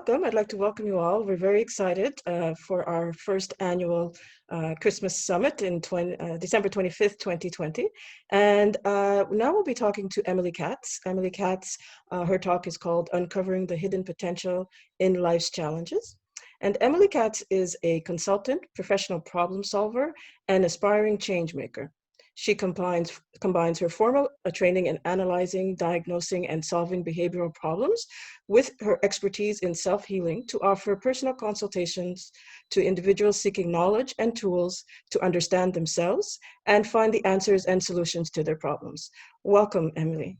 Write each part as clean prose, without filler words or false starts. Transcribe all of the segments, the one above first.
welcome. I'd like to welcome you all. We're very excited for our first annual Christmas Summit in December 25th, 2020. And now we'll be talking to Emily Katz. Emily Katz, her talk is called Uncovering the Hidden Potential in Life's Challenges. And Emily Katz is a consultant, professional problem solver, and aspiring change maker. She combines her formal training in analyzing, diagnosing, and solving behavioral problems with her expertise in self-healing to offer personal consultations to individuals seeking knowledge and tools to understand themselves and find the answers and solutions to their problems. Welcome, Emily.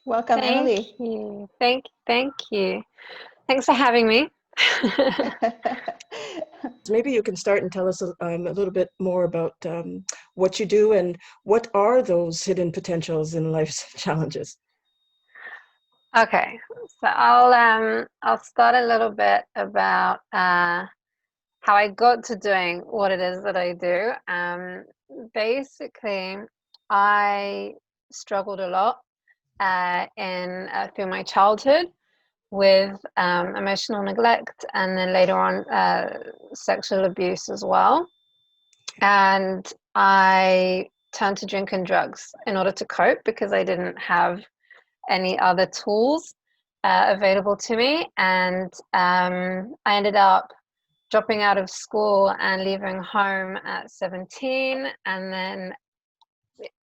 Welcome, Thank Emily. you. Thank you. Thanks for having me. Maybe you can start and tell us a little bit more about what you do and what are those hidden potentials in life's challenges. Okay, so I'll start a little bit about how I got to doing what it is that I do. Basically, I struggled a lot through my childhood with emotional neglect, and then later on sexual abuse as well. And I turned to drink and drugs in order to cope because I didn't have any other tools available to me. And I ended up dropping out of school and leaving home at 17, and then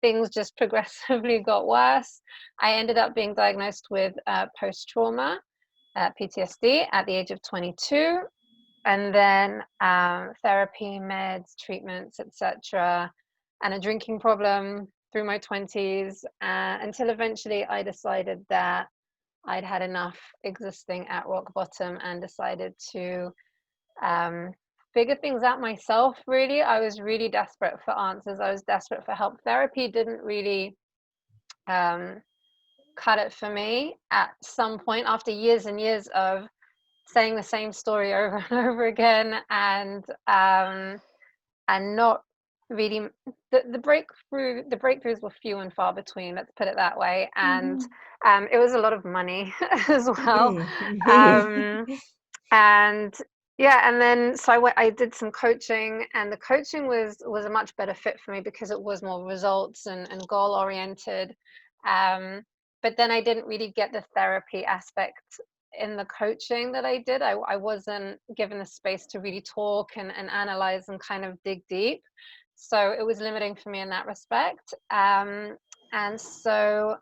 things just progressively got worse. I ended up being diagnosed with post-trauma PTSD at the age of 22, and then therapy, meds, treatments, etc., and a drinking problem through my 20s until eventually I decided that I'd had enough existing at rock bottom and decided to figure things out myself. Really, I was really desperate for answers. I was desperate for help. Therapy didn't really cut it for me at some point after years and years of saying the same story over and over again, and not really the breakthroughs were few and far between, let's put it that way. And it was a lot of money as well. And yeah, and then so I did some coaching, and the coaching was a much better fit for me because it was more results and goal oriented. But then I didn't really get the therapy aspect in the coaching that I did. I wasn't given the space to really talk and analyze and kind of dig deep. So it was limiting for me in that respect. And so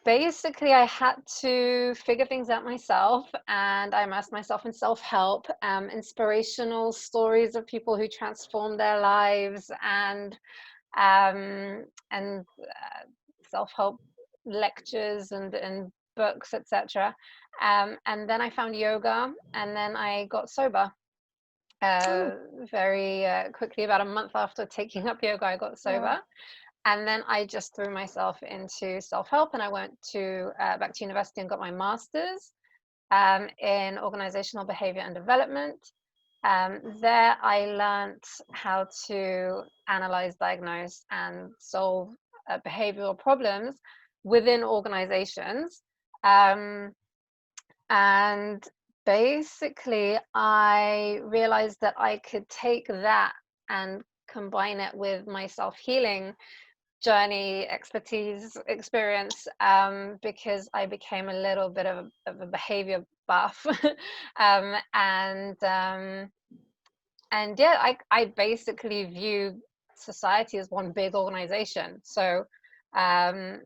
basically I had to figure things out myself, and I immersed myself in self-help, inspirational stories of people who transformed their lives, and self-help lectures and books, etc. And then I found yoga, and then I got sober very quickly. About a month after taking up yoga, I got sober. Wow. And then I just threw myself into self-help, and I went to back to university and got my master's in organizational behavior and development. There I learned how to analyze, diagnose, and solve behavioral problems within organizations. And basically I realized that I could take that and combine it with my self-healing journey, expertise, experience, because I became a little bit of a behavior buff. And yeah, I basically view society as one big organization. So I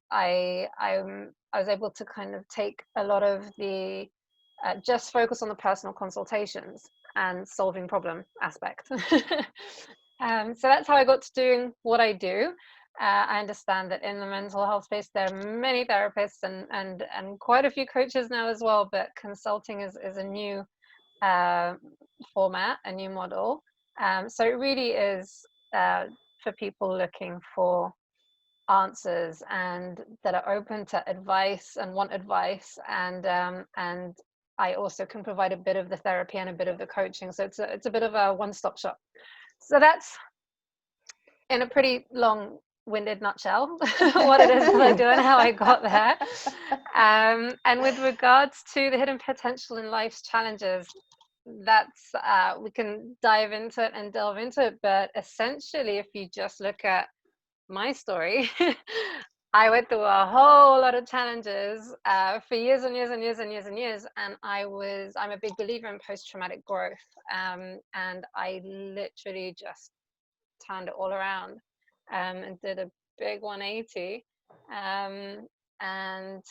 was able to kind of take a lot of the just focus on the personal consultations and solving problem aspect. So that's how I got to doing what I do. I understand that in the mental health space there are many therapists and quite a few coaches now as well, but consulting is a new format, a new model. So it really is for people looking for answers and that are open to advice and want advice, and I also can provide a bit of the therapy and a bit of the coaching. So it's a bit of a one-stop shop. So that's in a pretty long long-winded nutshell what it is that I do and how I got there. And with regards to the hidden potential in life's challenges, that's we can dive into it and delve into it. But essentially, if you just look at my story, I went through a whole lot of challenges for years and years and years and years and years. And I'm a big believer in post-traumatic growth. And I literally just turned it all around and did a big 180. And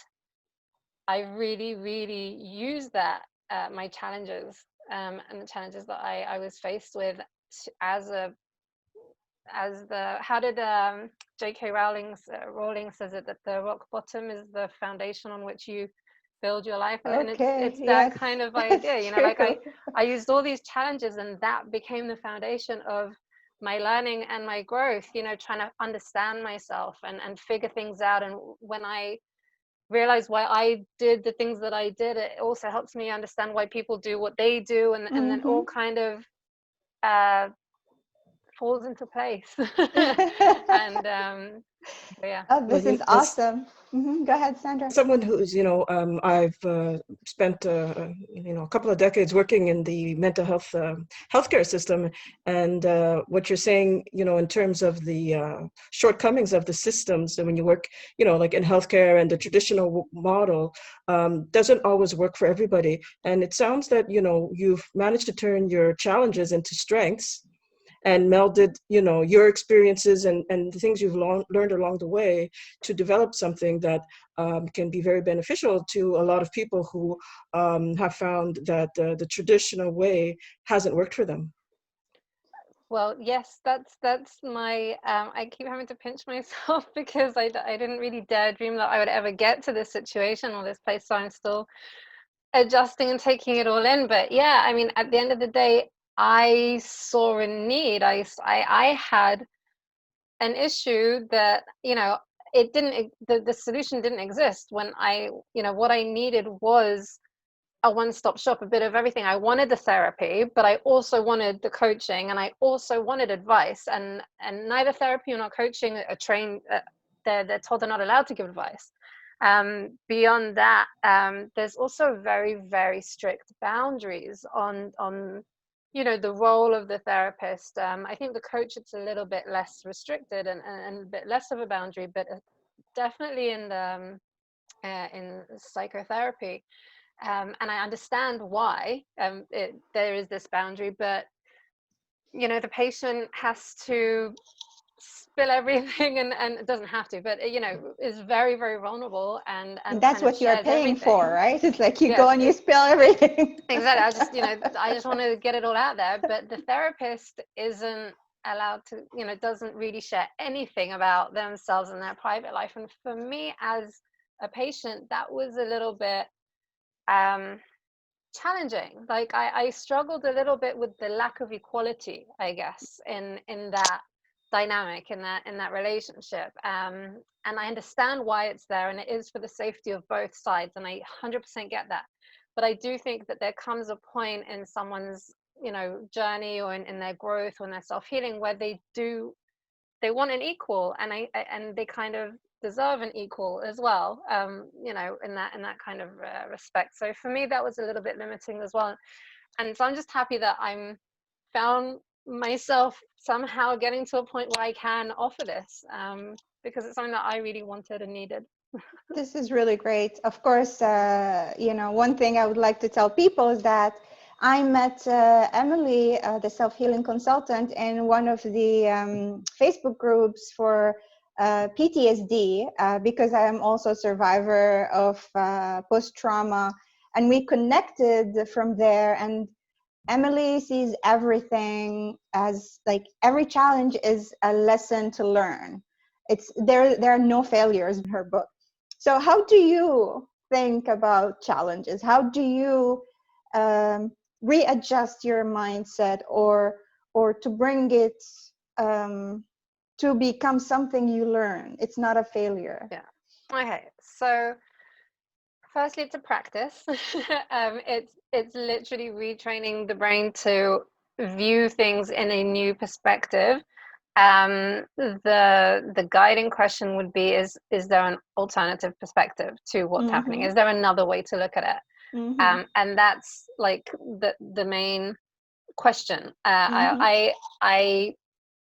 I really, really used that, my challenges and the challenges that I was faced with as the, how did J.K. Rowling says it, that the rock bottom is the foundation on which you build your life. And it's that yes, kind of that's idea, you know, like true. I used all these challenges, and that became the foundation of my learning and my growth, you know, trying to understand myself and figure things out. And when I realize why I did the things that I did, it also helps me understand why people do what they do, and then all kind of falls into place. And yeah. Oh, Well, this is awesome. Go ahead, Sandra. someone who's, I've spent, a couple of decades working in the mental health healthcare system. And what you're saying, in terms of the shortcomings of the systems, and when you work, like in healthcare, and the traditional model doesn't always work for everybody. And it sounds that, you've managed to turn your challenges into strengths, and melded, your experiences and the things you've learned along the way to develop something that can be very beneficial to a lot of people who have found that the traditional way hasn't worked for them. Well, yes, that's my I keep having to pinch myself because I didn't really dare dream that I would ever get to this situation or this place, so I'm still adjusting and taking it all in. But yeah, I mean, at the end of the day, I saw a need. I had an issue that, it didn't, the solution didn't exist when what I needed was a one-stop shop, a bit of everything. I wanted the therapy, but I also wanted the coaching, and I also wanted advice. And neither therapy nor coaching are trained. They're told they're not allowed to give advice. Beyond that, there's also very, very strict boundaries on the role of the therapist. I think the coach, it's a little bit less restricted and a bit less of a boundary, but definitely in psychotherapy. And I understand why there is this boundary, but the patient has to spill everything, and it doesn't have to, but is very, very vulnerable, and That's kind of what you are shares paying everything. for, right? It's like you Yes, go and you spill everything. exactly. I just want to get it all out there, but the therapist isn't allowed to, doesn't really share anything about themselves and their private life. And for me as a patient, that was a little bit challenging. Like I struggled a little bit with the lack of equality, I guess, in that dynamic, in that relationship. And I understand why it's there, and it is for the safety of both sides, and I 100% get that. But I do think that there comes a point in someone's journey, or in their growth, or in their self-healing, where they want an equal, and they kind of deserve an equal as well, in that kind of respect. So for me, that was a little bit limiting as well. And so I'm just happy that I'm found myself somehow getting to a point where I can offer this, because it's something that I really wanted and needed. This is really great. Of course, one thing I would like to tell people is that I met Emily, the self-healing consultant, in one of the Facebook groups for PTSD, because I am also a survivor of post-trauma, and we connected from there. And Emily sees everything as like every challenge is a lesson to learn. There are no failures in her book. So how do you think about challenges? How do you readjust your mindset, or to bring it to become something you learn? It's not a failure. Yeah. Okay. So firstly, it's a practice. It's literally retraining the brain to view things in a new perspective, the guiding question would be, is there an alternative perspective to what's happening? Is there another way to look at it? And that's like the main question. I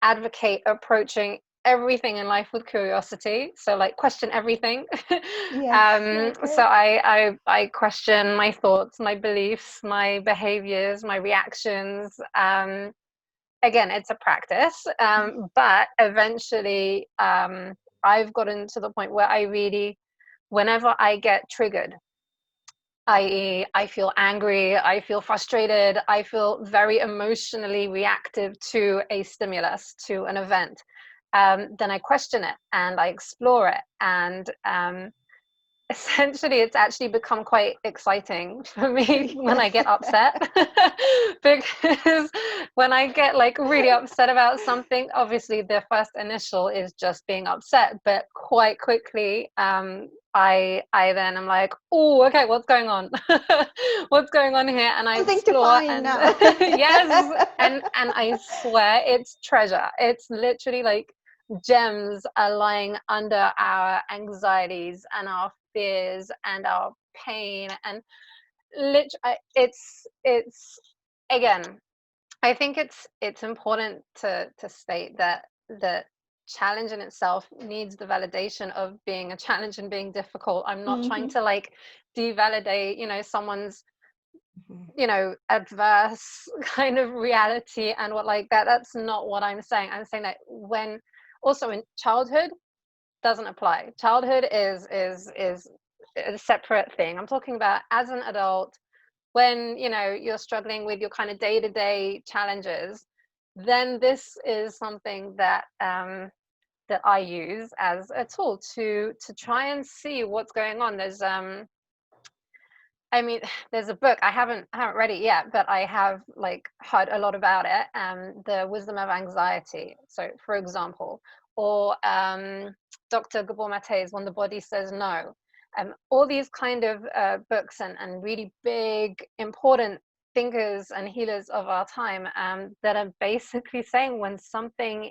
advocate approaching everything in life with curiosity, so like question everything. So I question my thoughts, my beliefs, my behaviors, my reactions. Again, it's a practice, but eventually I've gotten to the point where I really, whenever I get triggered, i.e., I feel angry, I feel frustrated, I feel very emotionally reactive to a stimulus, to an event, then I question it and I explore it. And essentially, it's actually become quite exciting for me when I get upset. Because when I get like really upset about something, obviously the first initial is just being upset, but quite quickly I then am like, oh, okay, what's going on? What's going on here? And I explore, and yes, and I swear it's treasure. It's literally like gems are lying under our anxieties and our fears and our pain. And it's again, I think it's important to state that the challenge in itself needs the validation of being a challenge and being difficult. I'm not trying to like devalidate, someone's adverse kind of reality and what like that. That's not what I'm saying. I'm saying that when also in childhood doesn't apply. Childhood is a separate thing. I'm talking about as an adult, when you're struggling with your kind of day-to-day challenges, then this is something that that I use as a tool to try and see what's going on. There's there's a book, I haven't read it yet, but I have like heard a lot about it. The Wisdom of Anxiety, so for example, or Dr. Gabor Mate's When the Body Says No. All these kind of books and really big, important thinkers and healers of our time that are basically saying when something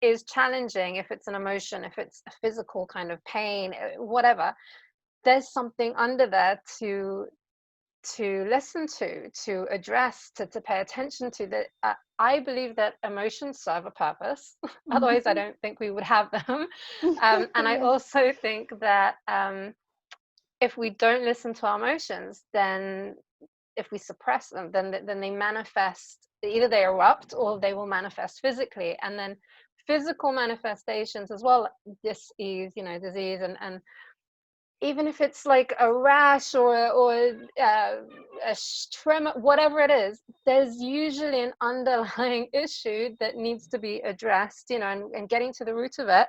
is challenging, if it's an emotion, if it's a physical kind of pain, whatever, there's something under there to listen to address, to pay attention to. That I believe that emotions serve a purpose. Otherwise, I don't think we would have them. And I also think that if we don't listen to our emotions, then if we suppress them, then they manifest. Either they erupt or they will manifest physically, and then physical manifestations as well, disease, and even if it's like a rash or a tremor, whatever it is, there's usually an underlying issue that needs to be addressed, and getting to the root of it.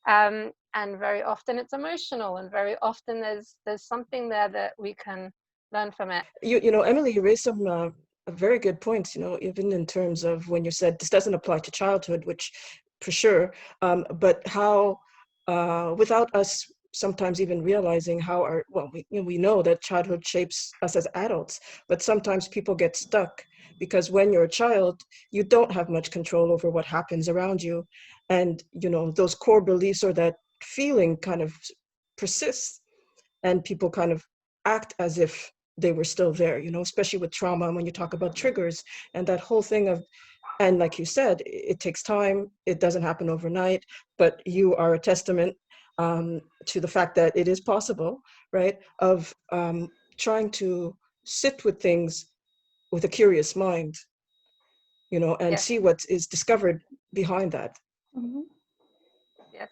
And very often it's emotional, and very often there's something there that we can learn from it. Emily, you raised some very good points, even in terms of when you said this doesn't apply to childhood, which for sure, but how without us sometimes even realizing how we know that childhood shapes us as adults, but sometimes people get stuck because when you're a child, you don't have much control over what happens around you. And, those core beliefs or that feeling kind of persists, and people kind of act as if they were still there, especially with trauma. And when you talk about triggers and that whole thing of, and like you said, it takes time, it doesn't happen overnight, but you are a testament to the fact that it is possible, right, of trying to sit with things with a curious mind, and see what is discovered behind that. Yes.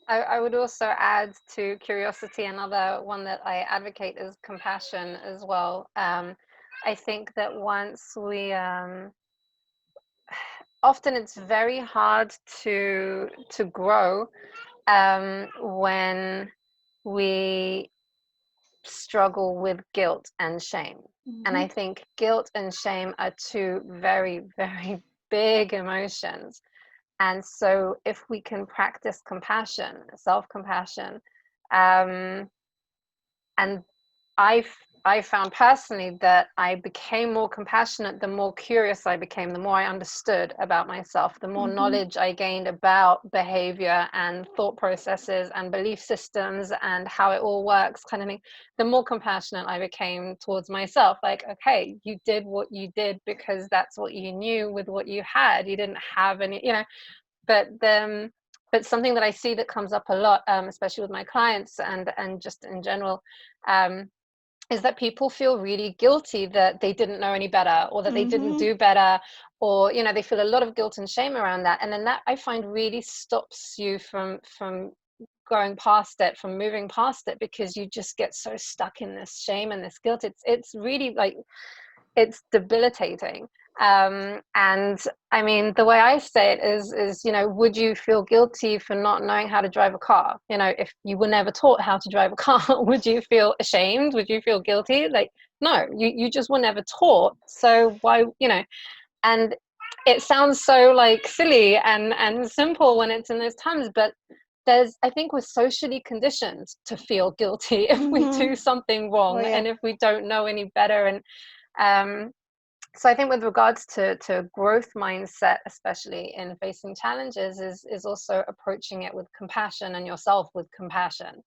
I would also add to curiosity, another one that I advocate is compassion as well. I think that once we often it's very hard to grow when we struggle with guilt and shame. And I think guilt and shame are two very, very big emotions. And so if we can practice compassion, self-compassion, and I I found personally that I became more compassionate the more curious I became, the more I understood about myself, the more knowledge I gained about behavior and thought processes and belief systems and how it all works, kind of thing, the more compassionate I became towards myself. Like, okay, you did what you did because that's what you knew with what you had. You didn't have any, but something that I see that comes up a lot, especially with my clients and just in general, is that people feel really guilty that they didn't know any better, or that they didn't do better, or they feel a lot of guilt and shame around that. And then that, I find, really stops you from going past it, from moving past it, because you just get so stuck in this shame and this guilt. It's really like, it's debilitating. And I mean, the way I say it is would you feel guilty for not knowing how to drive a car? If you were never taught how to drive a car, would you feel ashamed? Would you feel guilty? Like, no, you just were never taught. So why, and it sounds so like silly and simple when it's in those terms, but I think we're socially conditioned to feel guilty if we do something wrong, and if we don't know any better. And so I think with regards to growth mindset, especially in facing challenges, is also approaching it with compassion, and yourself with compassion.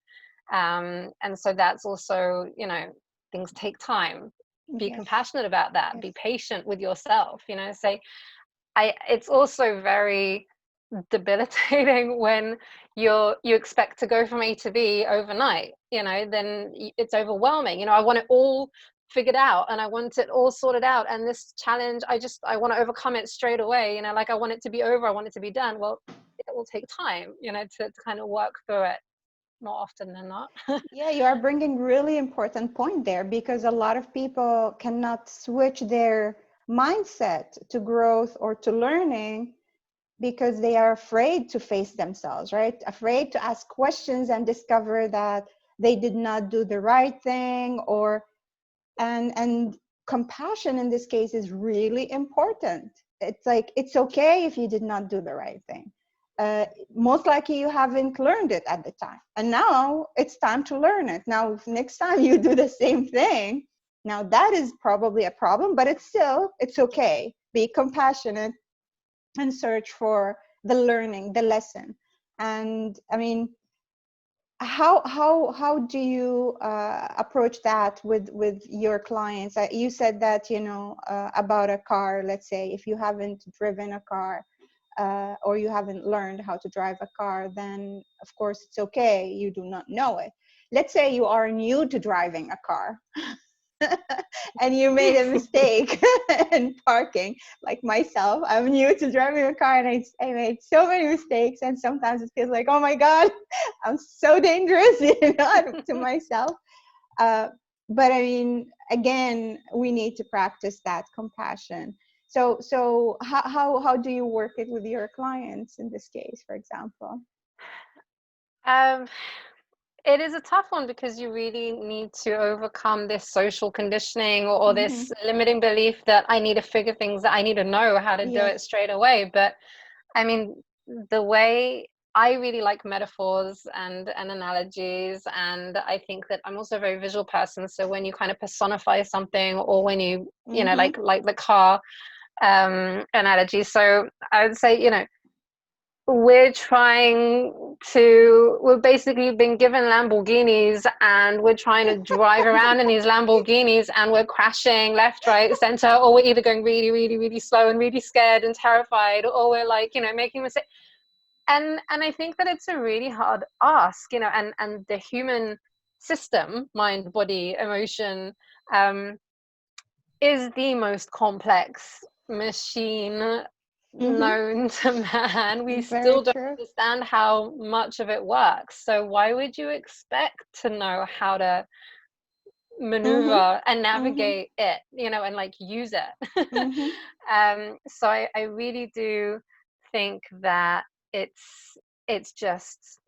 And so that's also, things take time. Be compassionate about that. Be patient with yourself. Say, it's also very debilitating when you expect to go from A to B overnight. Then it's overwhelming. I want it all figured out, and I want it all sorted out, and this challenge, I want to overcome it straight away. Like, I want it to be over, I want it to be done. Well, it will take time, to kind of work through it, more often than not. Yeah, you are bringing really important point there, because a lot of people cannot switch their mindset to growth or to learning because they are afraid to face themselves, right? Afraid to ask questions and discover that they did not do the right thing, and compassion in this case is really important. It's like, it's okay if you did not do the right thing. Most likely you haven't learned it at the time, and now it's time to learn it. Now, if next time you do the same thing, now that is probably a problem, but it's okay. Be compassionate and search for the learning, the lesson. And I mean, how do you approach that with your clients? You said that about a car. Let's say if you haven't driven a car, or you haven't learned how to drive a car, then of course it's okay, you do not know it. Let's say you are new to driving a car and you made a mistake in parking. Like myself, I'm new to driving a car, and I made so many mistakes, and sometimes it feels like, oh my God, I'm so dangerous, to myself. But I mean, again, we need to practice that compassion. So how do you work it with your clients in this case, for example? It is a tough one, because you really need to overcome this social conditioning, or this limiting belief that I need to figure things out, I need to know how to do it straight away. But I mean, the way I really like metaphors and analogies, and I think that I'm also a very visual person. So when you kind of personify something, or when you like the car analogy. So I would say, we've basically been given Lamborghinis, and we're trying to drive around in these Lamborghinis, and we're crashing left, right, center, or we're either going really, really, really slow and really scared and terrified, or we're like, making mistakes. And I think that it's a really hard ask, and the human system, mind, body, emotion, is the most complex machine known to man. We still don't understand how much of it works. So why would you expect to know how to maneuver and navigate it, and like use it? So I really do think that it's just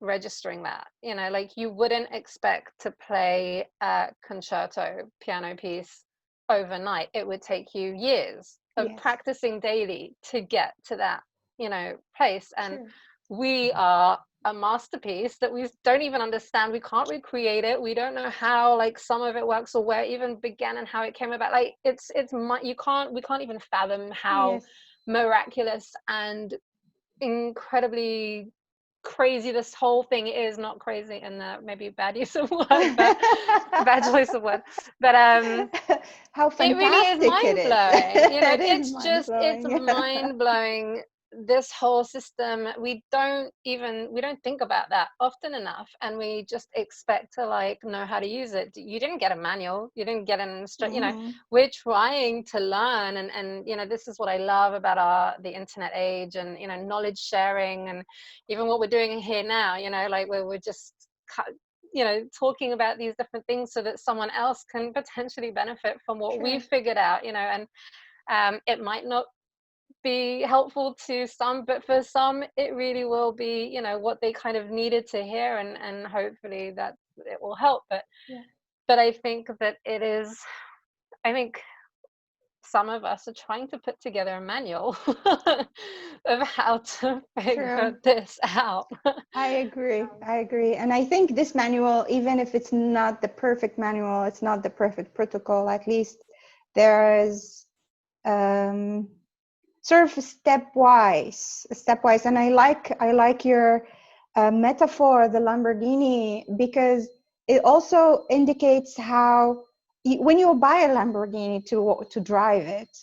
registering that, like, you wouldn't expect to play a concerto piano piece overnight. It would take you years of practicing daily to get to that place. And we are a masterpiece that we don't even understand. We can't recreate it. We don't know how like some of it works or where it even began and how it came about. Like we can't even fathom how Yes. miraculous and incredibly crazy this whole thing is. Not crazy in the maybe bad use of word, but bad choice of word, but How it really is fantastic it mind is. blowing. It is It's mind-blowing. mind blowing. This whole system, we don't think about that often enough, and we just expect to like know how to use it. You didn't get a manual, you didn't get an Mhm. we're trying to learn, and this is what I love about the internet age, and knowledge sharing, and even what we're doing here now, like we're just talking about these different things so that someone else can potentially benefit from what Sure. we've figured out, and it might not be helpful to some, but for some it really will be what they kind of needed to hear, and hopefully that it will help. Yeah. But I think that I think some of us are trying to put together a manual of how to True. figure this out. I agree. I agree. And I think this manual, even if it's not the perfect manual, it's not the perfect protocol, at least there is sort of stepwise. And I like your metaphor, the Lamborghini, because it also indicates how when you buy a Lamborghini to drive it,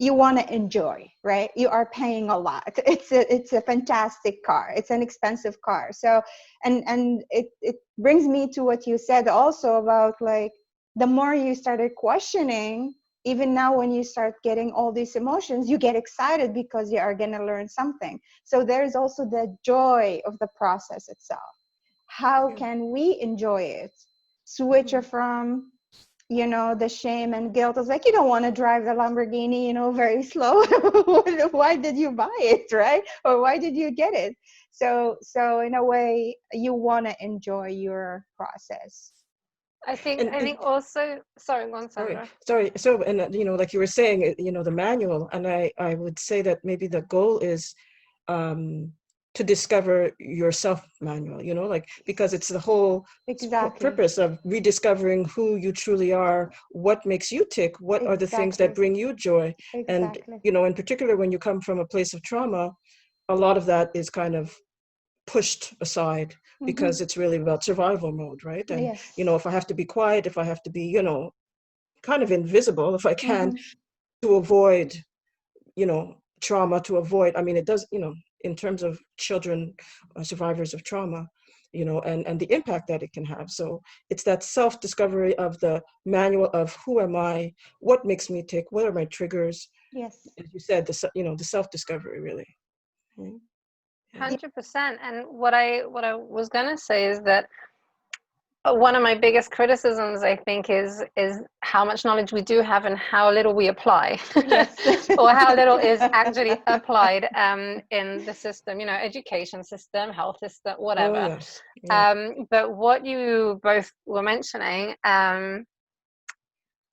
you want to enjoy, right? You are paying a lot. It's a fantastic car. It's an expensive car. So and it brings me to what you said also about like the more you started questioning, even now when you start getting all these emotions, you get excited because you are going to learn something. So there's also the joy of the process itself. How can we enjoy it? Switch from the shame and guilt. It's like, you don't want to drive the Lamborghini very slow. Why did you buy it, right? Or why did you get it? So in a way, you want to enjoy your process. I think And also, sorry, go on, sorry, Sandra. sorry. So, and like you were saying, the manual, and I would say that maybe the goal is um, to discover yourself manual, like, because it's the whole Exactly. purpose of rediscovering who you truly are, what makes you tick, what are the things that Exactly. bring you joy. And, Exactly. in particular, when you come from a place of trauma, a lot of that is kind of pushed aside Mm-hmm. because it's really about survival mode, right? And, Yes. if I have to be quiet, if I have to be, kind of invisible, if I can, Mm-hmm. to avoid trauma, to avoid, I mean, it does, in terms of children, survivors of trauma, and the impact that it can have. So it's that self-discovery of the manual of who am I, what makes me tick, what are my triggers, Yes. as you said, the self-discovery, really. Yeah. 100%. And what I was gonna say is that one of my biggest criticisms, I think, is how much knowledge we do have and how little we apply, Yes. or how little is actually applied in the system, education system, health system, Oh, whatever. yes. Yeah. But what you both were mentioning,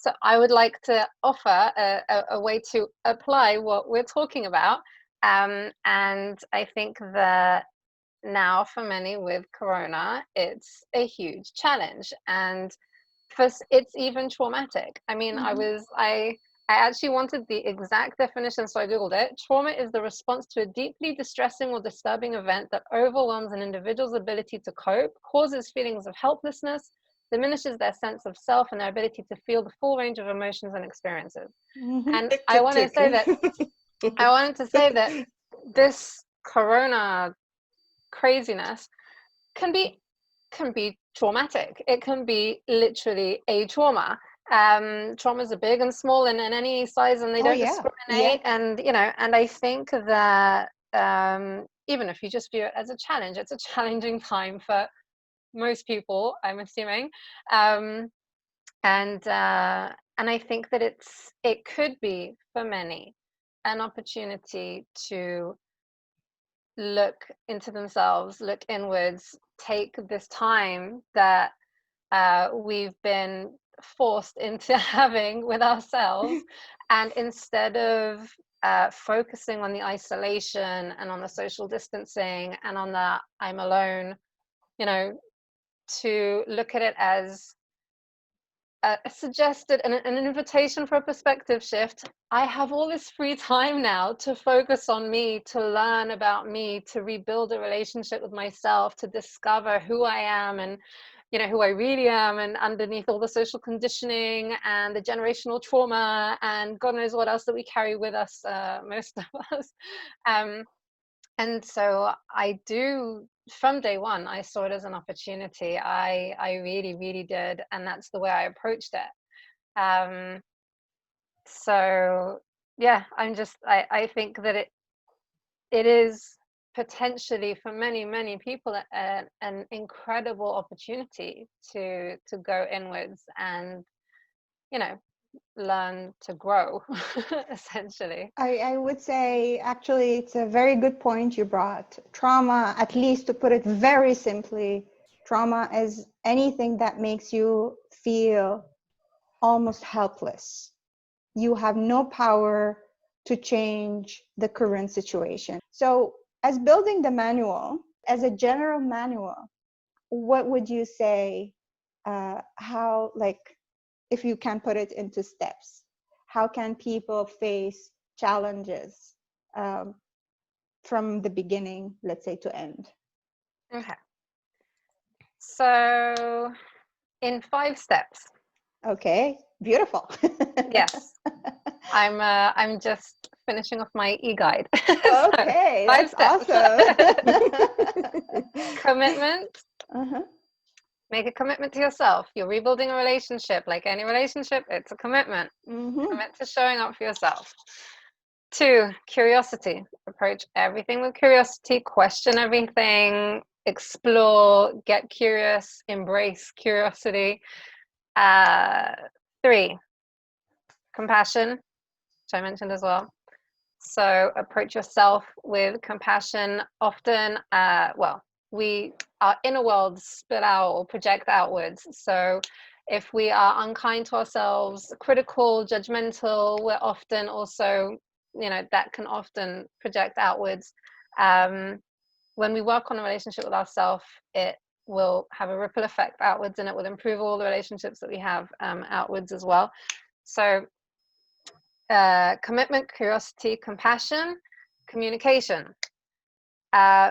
so I would like to offer a way to apply what we're talking about, and I think that now for many with corona it's a huge challenge, and first it's even traumatic. I mean, Mhm. I actually wanted the exact definition, so I googled it. Trauma is the response to a deeply distressing or disturbing event that overwhelms an individual's ability to cope, causes feelings of helplessness, diminishes their sense of self and their ability to feel the full range of emotions and experiences. Mhm. And Tick, tick, tick. I wanted to say that this corona craziness can be traumatic. It can be literally a trauma. Traumas are big and small and in any size, and they Oh don't yeah. Yeah. discriminate. And and I think that even if you just view it as a challenge, it's a challenging time for most people, I'm assuming. Um, and I think that it could be for many an opportunity to look into themselves, look inwards, take this time that we've been forced into having with ourselves, and instead of focusing on the isolation and on the social distancing and on the I'm alone, you know, to look at it as a suggested an invitation for a perspective shift. I have all this free time now to focus on me, to learn about me, to rebuild a relationship with myself, to discover who I am and, you know, who I really am, and underneath all the social conditioning and the generational trauma and God knows what else that we carry with us, most of us. And so I do, from day one, I saw it as an opportunity. I really, really did. And that's the way I approached it. So yeah, I think that it is potentially for many, many people an incredible opportunity to go inwards and, you know, learn to grow, essentially. I would say, actually, it's a very good point you brought. Trauma, at least to put it very simply, trauma is anything that makes you feel almost helpless. You have no power to change the current situation. So, as building the manual, as a general manual, what would you say, how, like, if you can put it into steps, how can people face challenges from the beginning, let's say, to end? Okay. So in 5 steps. Okay, beautiful. Yes. I'm just finishing off my e-guide. Okay, so 5 that's steps. awesome. Commitment. Uh-huh. Make a commitment to yourself. You're rebuilding a relationship. Like any relationship, it's a commitment. Mm-hmm. Commit to showing up for yourself. 2, curiosity. Approach everything with curiosity. Question everything. Explore. Get curious. Embrace curiosity. 3, compassion, which I mentioned as well. So approach yourself with compassion. Often, our inner worlds spill out or project outwards. So if we are unkind to ourselves, critical, judgmental, we're often also, you know, that can often project outwards. When we work on a relationship with ourselves, it will have a ripple effect outwards, and it will improve all the relationships that we have outwards as well. So commitment, curiosity, compassion, communication.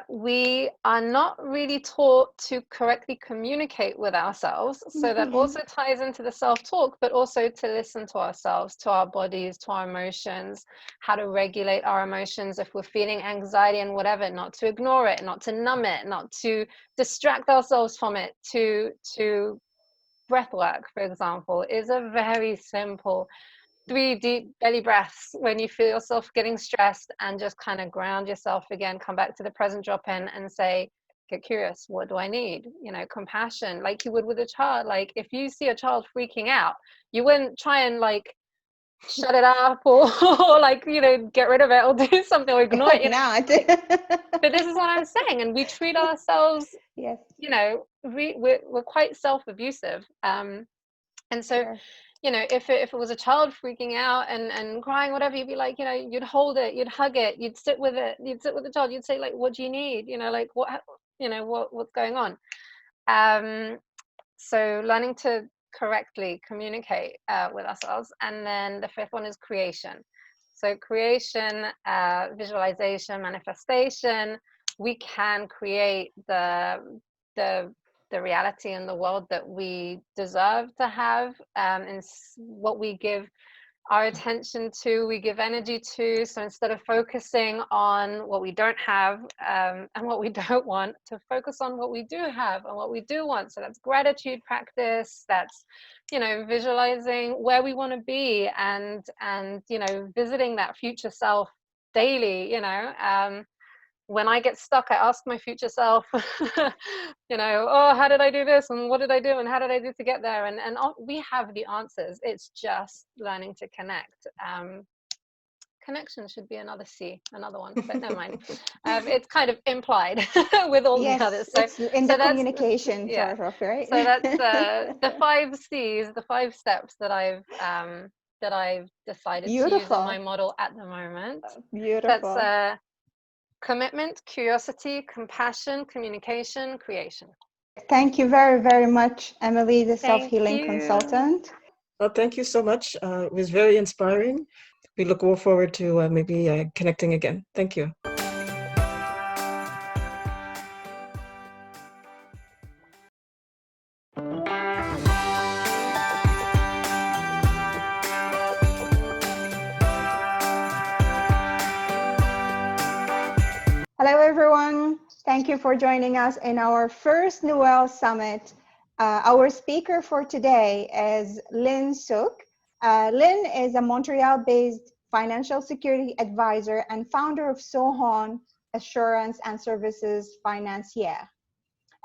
We are not really taught to correctly communicate with ourselves. So that also ties into the self-talk, but also to listen to ourselves, to our bodies, to our emotions, how to regulate our emotions if we're feeling anxiety and whatever, not to ignore it, not to numb it, not to distract ourselves from it. To breath work, for example, is a very simple 3 deep belly breaths when you feel yourself getting stressed, and just kind of ground yourself again, come back to the present, drop in and say, get curious, what do I need? You know, compassion, like you would with a child. Like if you see a child freaking out, you wouldn't try and like shut it up or like, you know, get rid of it or do something or ignore it. You know? But this is what I'm saying. And we treat ourselves, yes, you know, we're quite self-abusive. And so, sure. You know, if it was a child freaking out and crying, whatever, you'd be like, you know, you'd hold it, you'd hug it, you'd sit with it, you'd sit with the child, you'd say like, what do you need? You know, like what, you know, what's going on? So learning to correctly communicate with ourselves. And then the 5th one is creation. So creation, visualization, manifestation. We can create the reality in the world that we deserve to have, and what we give our attention to, we give energy to. So instead of focusing on what we don't have and what we don't want, to focus on what we do have and what we do want. So that's gratitude practice, that's, you know, visualizing where we want to be, and you know, visiting that future self daily. You know, when I get stuck, I ask my future self, you know, oh, how did I do this? And what did I do? And how did I do to get there? And we have the answers. It's just learning to connect. Connection should be another C, another one, but never mind. It's kind of implied with all the others. So it's in the communication, yeah. sort of, right? So that's the 5 C's, the 5 steps that I've that I've decided to use in Beautiful. my model at the moment. Beautiful. That's commitment, curiosity, compassion, communication, creation. Thank you very, very much, Emily, the Thank self-healing you. consultant. Well, thank you so much. It was very inspiring. We look forward to maybe connecting again. Thank you. Hello, everyone. Thank you for joining us in our first Noel Summit. Our speaker for today is Lynn Sook. Lynn is a Montreal-based financial security advisor and founder of Sohon Assurance and Services Financier.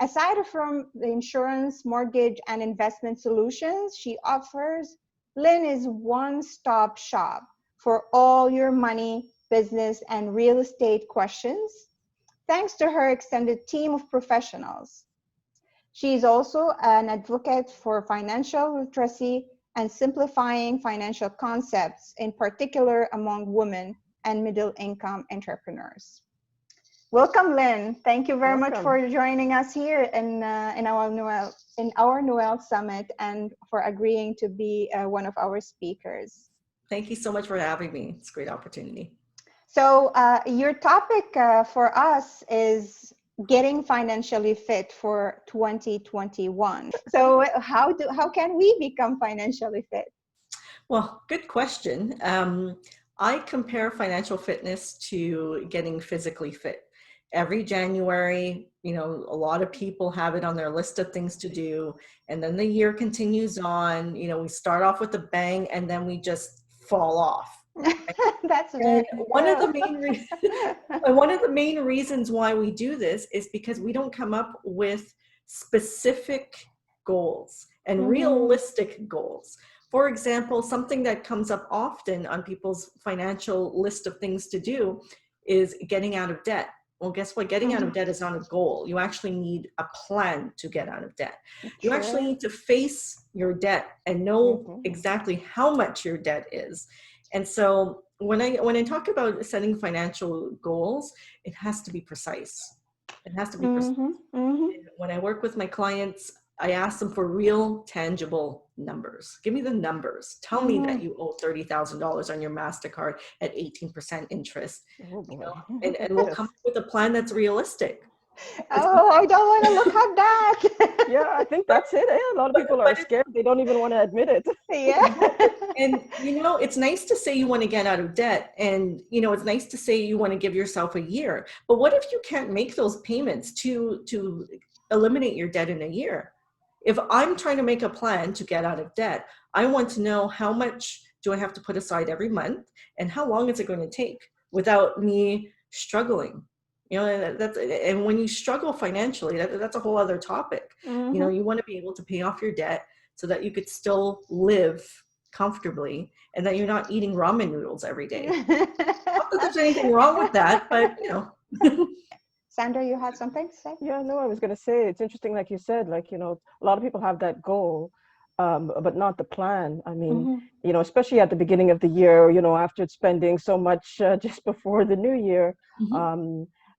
Aside from the insurance, mortgage, and investment solutions she offers, Lynn is one-stop shop for all your money, business, and real estate questions, thanks to her extended team of professionals. She is also an advocate for financial literacy and simplifying financial concepts, in particular among women and middle-income entrepreneurs. Welcome, Lynn. Thank you very much for joining us here in our Noel Summit and for agreeing to be one of our speakers. Thank you so much for having me. It's a great opportunity. So your topic for us is getting financially fit for 2021. So how can we become financially fit? Well, good question. I compare financial fitness to getting physically fit. Every January, a lot of people have it on their list of things to do. And then the year continues on, we start off with a bang and then we just fall off. That's one of the main reasons why we do this is because we don't come up with specific goals and realistic goals. For example, something that comes up often on people's financial list of things to do is getting out of debt. Well, guess what? Getting out of debt is not a goal. You actually need a plan to get out of debt. You actually need to face your debt and know exactly how much your debt is. And so when I talk about setting financial goals, it has to be precise. It has to be precise. When I work with my clients, I ask them for real, tangible numbers. Give me the numbers. Tell me that you owe $30,000 on your MasterCard at 18% interest. And we'll come up with a plan that's realistic. Oh, I don't want to look at that. Yeah, I think that's it. A lot of people are scared. They don't even want to admit it. Yeah. And, it's nice to say you want to get out of debt. And, it's nice to say you want to give yourself a year. But what if you can't make those payments to eliminate your debt in a year? If I'm trying to make a plan to get out of debt, I want to know how much do I have to put aside every month and how long is it going to take without me struggling? And when you struggle financially, that's a whole other topic. You want to be able to pay off your debt so that you could still live comfortably and that you're not eating ramen noodles every day. Not that there's anything wrong with that, but Sandra, you had something to say? Yeah, no, I was going to say, it's interesting, like you said, a lot of people have that goal, but not the plan. I mean, especially at the beginning of the year, after spending so much just before the new year.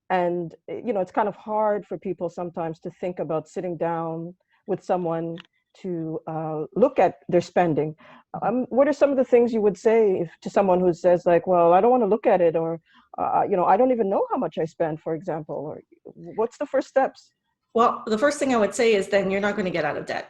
And, it's kind of hard for people sometimes to think about sitting down with someone to look at their spending. What are some of the things you would say to someone who says well, I don't want to look at it, or, I don't even know how much I spend, for example, or what's the first steps? Well, the first thing I would say is then you're not going to get out of debt.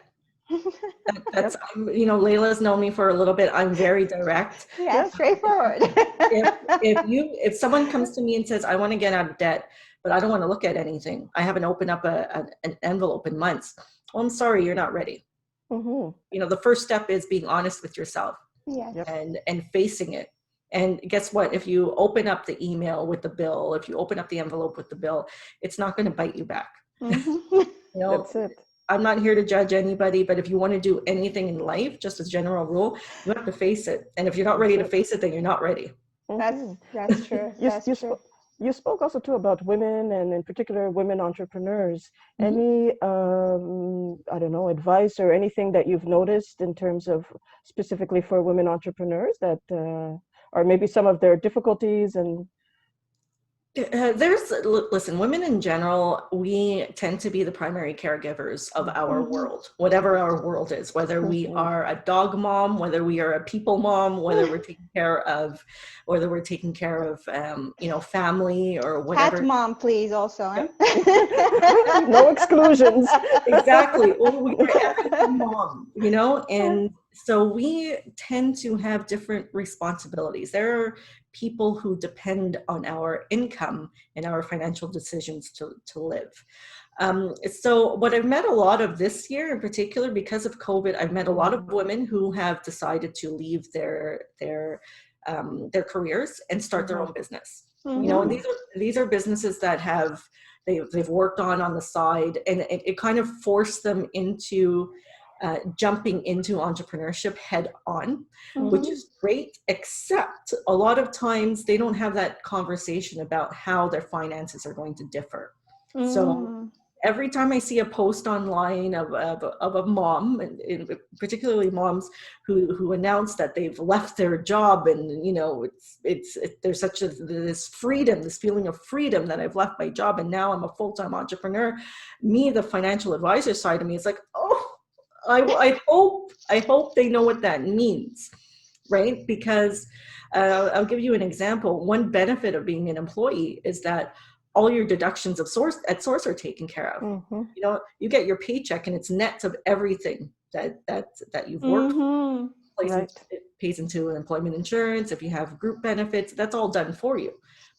That's Layla's known me for a little bit. I'm very direct. Yeah, straightforward. if someone comes to me and says, I want to get out of debt, but I don't want to look at anything, I haven't opened up an envelope in months. Well, I'm sorry, you're not ready. The first step is being honest with yourself and facing it. And guess what? If you open up the email with the bill, if you open up the envelope with the bill, it's not going to bite you back. That's it. I'm not here to judge anybody, but if you want to do anything in life, just as a general rule, you have to face it. And if you're not ready to face it, then you're not ready. That's true. That's true. You spoke also too about women, and in particular women entrepreneurs. Mhm. Any, I don't know, advice or anything that you've noticed in terms of specifically for women entrepreneurs that, or maybe some of their difficulties and. Listen, women in general, we tend to be the primary caregivers of our Mhm. world, whatever our world is, whether we Mhm. are a dog mom, whether we are a people mom, whether we're taking care of, family or Cat whatever. mom, please, also. Yeah. Huh? No exclusions. Exactly. Or we are everything mom, and so we tend to have different responsibilities. There are people who depend on our income and our financial decisions to live. So what I've met a lot of this year in particular, because of COVID, I've met a lot of women who have decided to leave their careers and start their own business. And these are businesses that they've worked on the side, and it kind of forced them into jumping into entrepreneurship head on, which is great, except a lot of times they don't have that conversation about how their finances are going to differ. So every time I see a post online of a mom, and particularly moms who announce that they've left their job, and there's such this freedom, this feeling of freedom that I've left my job and now I'm a full-time entrepreneur. Me, the financial advisor side of me is like, oh, I hope they know what that means, right? Because I'll give you an example. One benefit of being an employee is that all your deductions at source are taken care of. You get your paycheck and it's net of everything that you've worked for. Right. It pays into employment insurance. If you have group benefits, that's all done for you.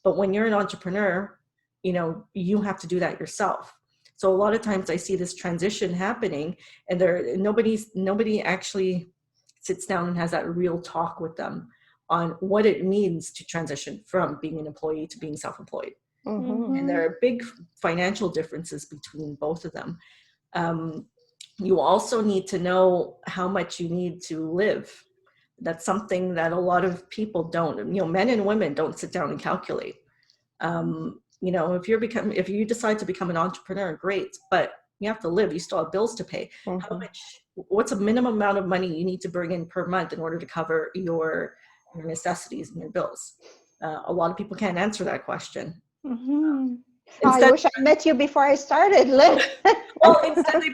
But when you're an entrepreneur, you have to do that yourself. So a lot of times I see this transition happening, and nobody actually sits down and has that real talk with them on what it means to transition from being an employee to being self-employed. And there are big financial differences between both of them. You also need to know how much you need to live. That's something that a lot of people don't. Men and women don't sit down and calculate. If you decide to become an entrepreneur, great, but you have to live. You still have bills to pay. What's a minimum amount of money you need to bring in per month in order to cover your necessities and your bills? A lot of people can't answer that question. I wish I met you before I started. Well, instead they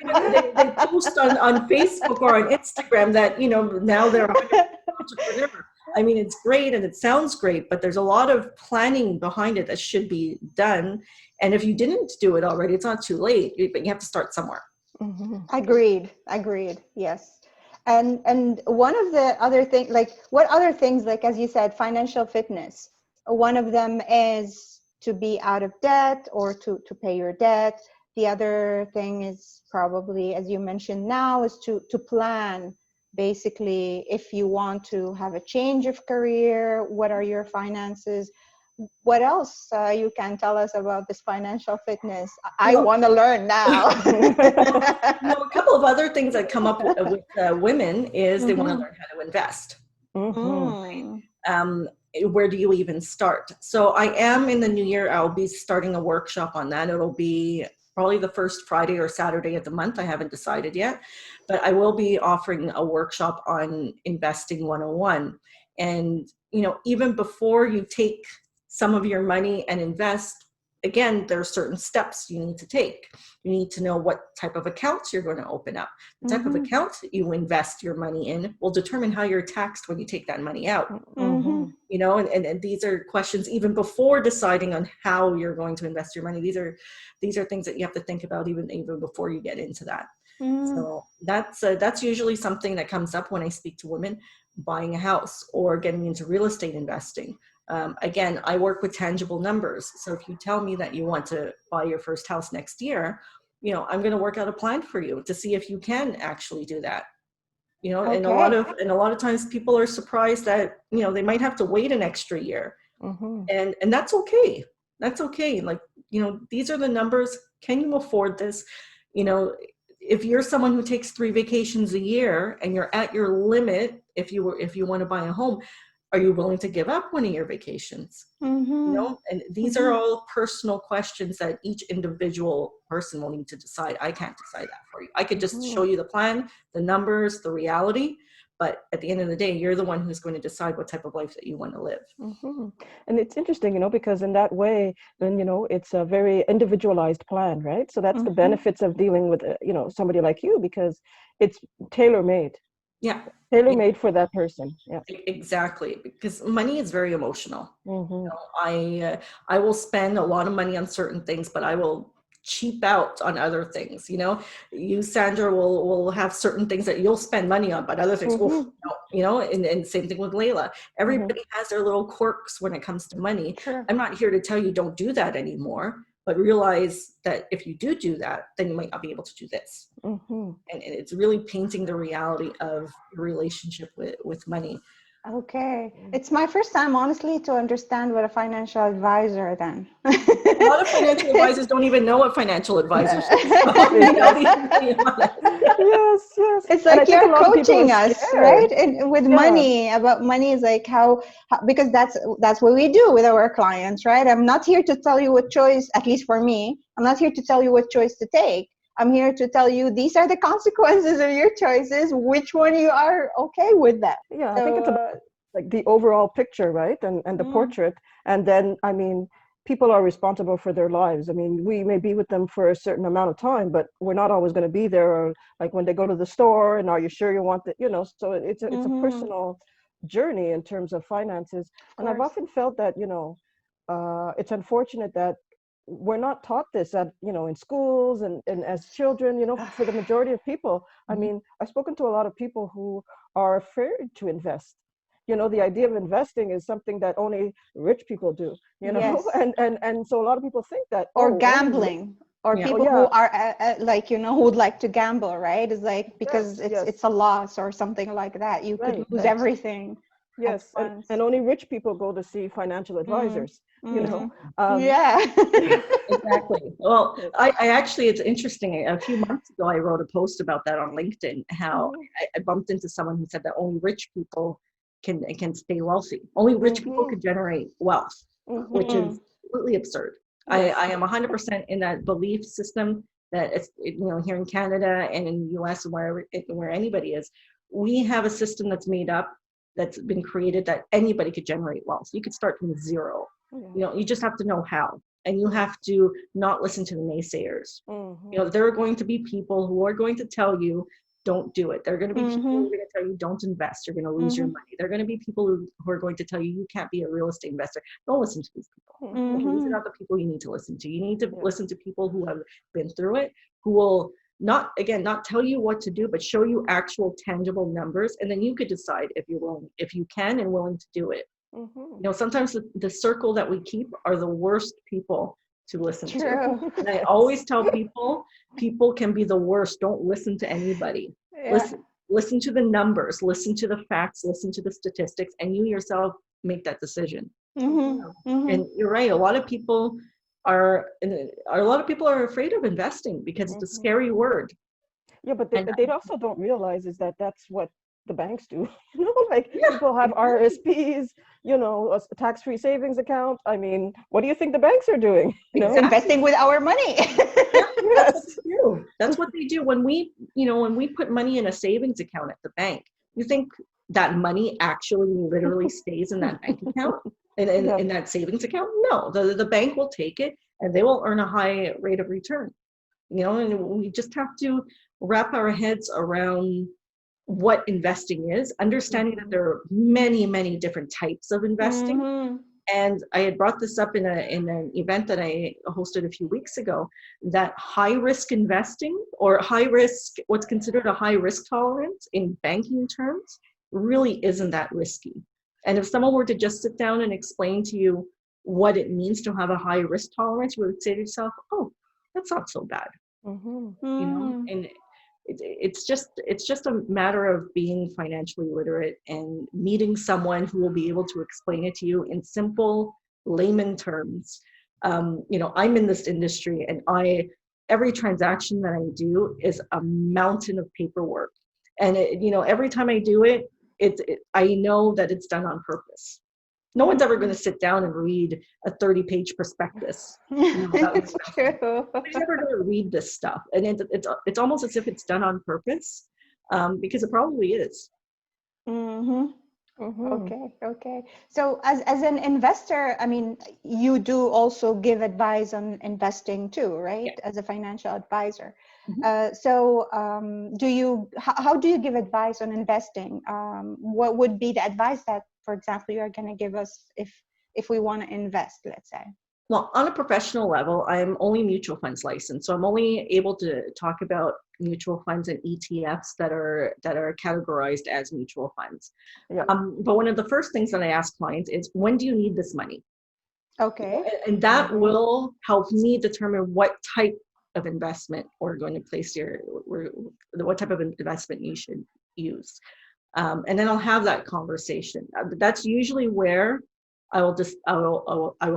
post on Facebook or on Instagram that now they're an entrepreneur. I mean, it's great and it sounds great, but there's a lot of planning behind it that should be done. And if you didn't do it already, it's not too late, but you have to start somewhere. Agreed. Yes. And one of the other things, what other things, as you said, financial fitness, one of them is to be out of debt or to pay your debt. The other thing is probably, as you mentioned now, is to plan. Basically, if you want to have a change of career, what are your finances? What else you can tell us about this financial fitness? I want to learn now. A couple of other things that come up with women is they want to learn how to invest. Where do you even start? So I am in the new year, I'll be starting a workshop on that. It'll be probably the first Friday or Saturday of the month. I haven't decided yet, but I will be offering a workshop on investing 101. And, even before you take some of your money and invest, again, there are certain steps you need to take. You need to know what type of accounts you're going to open up. The type of account you invest your money in will determine how you're taxed when you take that money out. And these are questions even before deciding on how you're going to invest your money. These are things that you have to think about even before you get into that. So that's usually something that comes up when I speak to women buying a house or getting into real estate investing. Again, I work with tangible numbers. So if you tell me that you want to buy your first house next year, I'm going to work out a plan for you to see if you can actually do that. And a lot of times people are surprised that, they might have to wait an extra year. And that's okay. That's okay. These are the numbers. Can you afford this? If you're someone who takes 3 vacations a year and you're at your limit, if you want to buy a home, are you willing to give up one of your vacations? You know, and these are all personal questions that each individual person will need to decide. I can't decide that for you. I could just show you the plan, the numbers, the reality, but at the end of the day, you're the one who's going to decide what type of life that you want to live. And it's interesting, you know, because in that way, then, you know, it's a very individualized plan, right? So that's the benefits of dealing with, you know, somebody like you, because it's tailor-made. Yeah. Tailor-made for that person. Yeah. Exactly. Because money is very emotional. Mm-hmm. You know, I will spend a lot of money on certain things, but I will cheap out on other things. You know, you, Sandra, will have certain things that you'll spend money on, but other things, oof, no, you know, and same thing with Layla. Everybody has their little quirks when it comes to money. Sure. I'm not here to tell you don't do that anymore, but realize that if you do that, then you might not be able to do this. And it's really painting the reality of your relationship with money. Okay. It's my first time, honestly, to understand what a financial advisor then. A lot of financial advisors don't even know what financial advisors are. Yes, yes. It's like you're coaching us, right? And with money, about money is like how because that's what we do with our clients, right? I'm not here to tell you what choice, at least for me, I'm not here to tell you what choice to take. I'm here to tell you these are the consequences of your choices, which one you are okay with that. Yeah, so, I think it's about like the overall picture, right? And the portrait. And then, I mean, people are responsible for their lives. I mean, we may be with them for a certain amount of time, but we're not always going to be there. Or like when they go to the store, and are you sure you want that? You know, so it's a personal journey in terms of finances. And I've often felt that, you know, it's unfortunate that we're not taught this at, you know, in schools and as children, you know, for the majority of people. I mean, I've spoken to a lot of people who are afraid to invest. You know, the idea of investing is something that only rich people do, you know, and so a lot of people think that, or gambling, or people who are like, you know, who would like to gamble, right? It's like, because it's a loss or something like that. You could lose everything. Yes, and only rich people go to see financial advisors, you know. Exactly. Well, I actually, it's interesting. A few months ago, I wrote a post about that on LinkedIn, how I bumped into someone who said that only rich people can stay wealthy. Only rich people can generate wealth, which is completely absurd. I am 100% in that belief system that it's, you know, here in Canada and in the US and where anybody is, we have a system that's made up, that's been created, that anybody could generate wealth. You could start from zero. You know, you just have to know how, and you have to not listen to the naysayers. You know, there are going to be people who are going to tell you, don't do it. There are going to be people who are going to tell you, don't invest. You're going to lose your money. There are going to be people who are going to tell you, you can't be a real estate investor. Don't listen to these people. These are not the people you need to listen to. You need to listen to people who have been through it, who will not tell you what to do, but show you actual tangible numbers. And then you could decide if you're willing, if you can and willing to do it. You know, sometimes the circle that we keep are the worst people to listen to. And I always tell people can be the worst. Don't listen to anybody. Listen to the numbers, listen to the facts, listen to the statistics, and you yourself make that decision. And you're right. A lot of people are afraid of investing because it's a scary word. Yeah, but they also don't realize is that that's what the banks do. You know, like people have RSPs, you know, a tax-free savings account. I mean, what do you think the banks are doing? You know? Investing with our money. That's what they do. When we put money in a savings account at the bank, you think that money actually literally stays in that bank account and in that savings account? No, the bank will take it and they will earn a high rate of return. You know, and we just have to wrap our heads around what investing is, understanding that there are many, many different types of investing. And I had brought this up in an event that I hosted a few weeks ago, that high risk investing, or high risk, what's considered a high risk tolerance in banking terms, really isn't that risky. And if someone were to just sit down and explain to you what it means to have a high risk tolerance, you would say to yourself, oh, that's not so bad. You know, and it's just a matter of being financially literate and meeting someone who will be able to explain it to you in simple layman terms. You know, I'm in this industry, and every transaction that I do is a mountain of paperwork. And you know, every time I do it, I know that it's done on purpose. No one's ever going to sit down and read a 30-page prospectus. It's true. Nobody's ever going to read this stuff, and it's almost as if it's done on purpose, because it probably is. Mm-hmm. Okay. So as an investor, I mean, you do also give advice on investing too, right? Yeah. As a financial advisor. Mm-hmm. So how do you give advice on investing? What would be the advice that, for example, you are going to give us if we want to invest, let's say? Well, on a professional level, I'm only mutual funds licensed, so I'm only able to talk about mutual funds and ETFs that are categorized as mutual funds. Yeah. But one of the first things that I ask clients is, when do you need this money? Okay. And that will help me determine what type of investment we're going to place what type of investment you should use. And then I'll have that conversation. That's usually where I will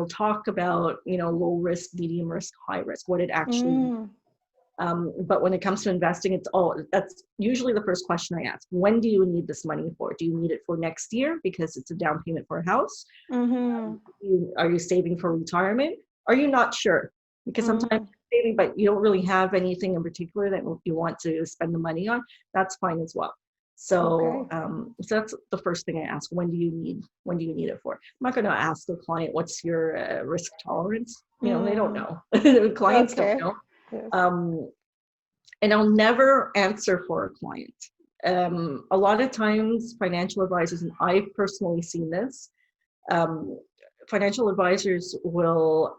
talk about, low risk, medium risk, high risk, what it actually but when it comes to investing, that's usually the first question I ask. When do you need this money for? Do you need it for next year because it's a down payment for a house? Are you saving for retirement? Are you not sure? Because sometimes you're saving, but you don't really have anything in particular that you want to spend the money on. That's fine as well. So, so that's the first thing I ask. When do you need it for? I'm not going to ask a client, what's your risk tolerance? They don't know. Clients don't know. Yes. And I'll never answer for a client. A lot of times financial advisors, and I've personally seen this, financial advisors will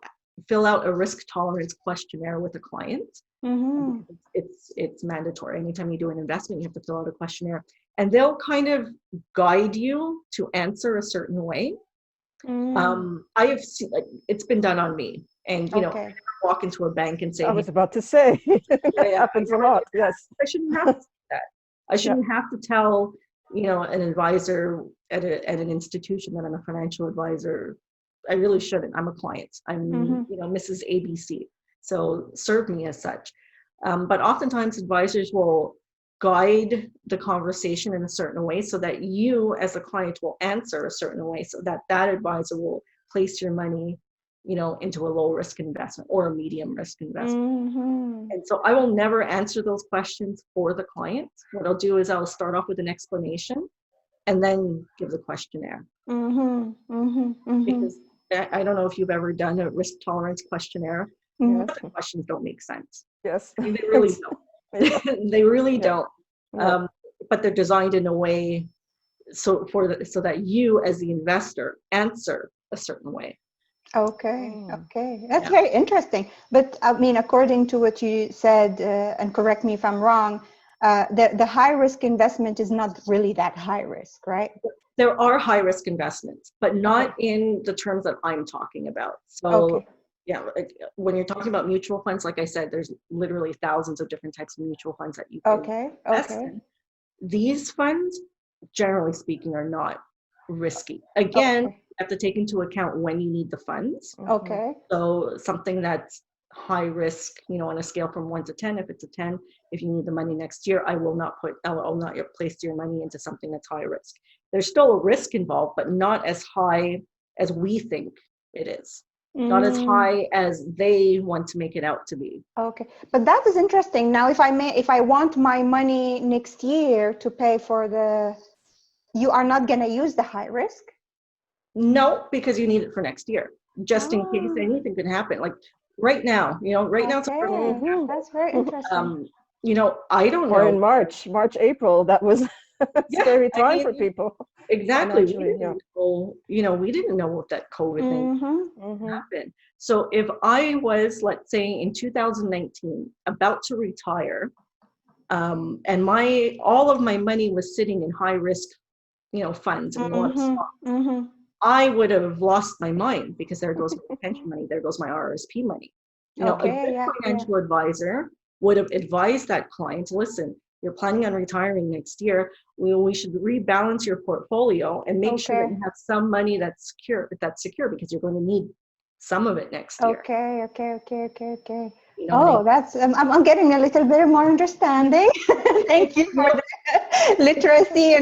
fill out a risk tolerance questionnaire with a client. It's mandatory. Anytime you do an investment, you have to fill out a questionnaire, and they'll kind of guide you to answer a certain way. I have seen, it's been done on me, and I never walk into a bank and say, I was about to say, it happens a lot. Yes, I shouldn't have to do that. I shouldn't have to tell an advisor at an institution that I'm a financial advisor. I really shouldn't. I'm a client. I'm Mrs. ABC. So serve me as such. But oftentimes advisors will guide the conversation in a certain way so that you as a client will answer a certain way, so that advisor will place your money, into a low risk investment or a medium risk investment. And so I will never answer those questions for the client. What I'll do is I'll start off with an explanation and then give the questionnaire. Because I don't know if you've ever done a risk tolerance questionnaire. Yes. The questions don't make sense. Yes. I mean, they really don't. They really don't. But they're designed in a way so that you as the investor answer a certain way. Okay. That's very interesting. But I mean, according to what you said, and correct me if I'm wrong, the high risk investment is not really that high risk, right? There are high risk investments, but not in the terms that I'm talking about. So when you're talking about mutual funds, like I said, there's literally thousands of different types of mutual funds that you can invest in. These funds, generally speaking, are not risky. Again, you have to take into account when you need the funds. So something that's high risk, on a scale from 1 to 10, if it's a 10, if you need the money next year, I will not place your money into something that's high risk. There's still a risk involved, but not as high as we think it is. Not as high as they want to make it out to be. Okay, but that is interesting. Now, if I want my money next year to pay for you are not going to use the high risk? No, because you need it for next year, just in case anything could happen. Like right now, now. That's very interesting. I don't know. Or in March, April, that was a scary time for people. Exactly. We didn't know that COVID-19 happened. So if I was, let's say in 2019, about to retire, and all of my money was sitting in high risk, funds and a lot of stocks, I would have lost my mind, because there goes my pension money, there goes my RRSP money. A good financial advisor would have advised that client, listen, you're planning on retiring next year, we should rebalance your portfolio and make sure that you have some money that's secure, because you're going to need some of it next year. That's I'm getting a little bit more understanding. Thank you for that. literacy,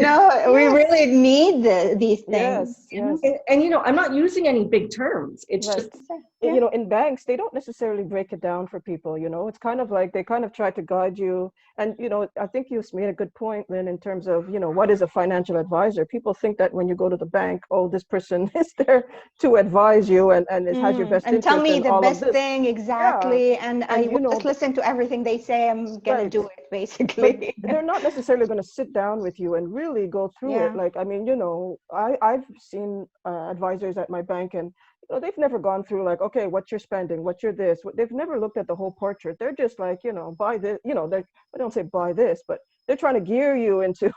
we really need these things. Yes. And I'm not using any big terms. It's Right. just, Yeah. In banks, they don't necessarily break it down for people, it's kind of like they kind of try to guide you. And, I think you made a good point, Lynn, in terms of, what is a financial advisor? People think that when you go to the bank, oh, this person is there to advise you and has your best and interest tell me in the all of best this. thing exactly, and I will just listen to everything they say. I'm gonna Right. do it, basically. But they're not necessarily going to sit down with you and really go through it. Like, I mean, I've seen advisors at my bank, and they've never gone through like, okay, what you're spending, what you're this. They've never looked at the whole portrait. They're just like, buy this. I don't say buy this, but they're trying to gear you into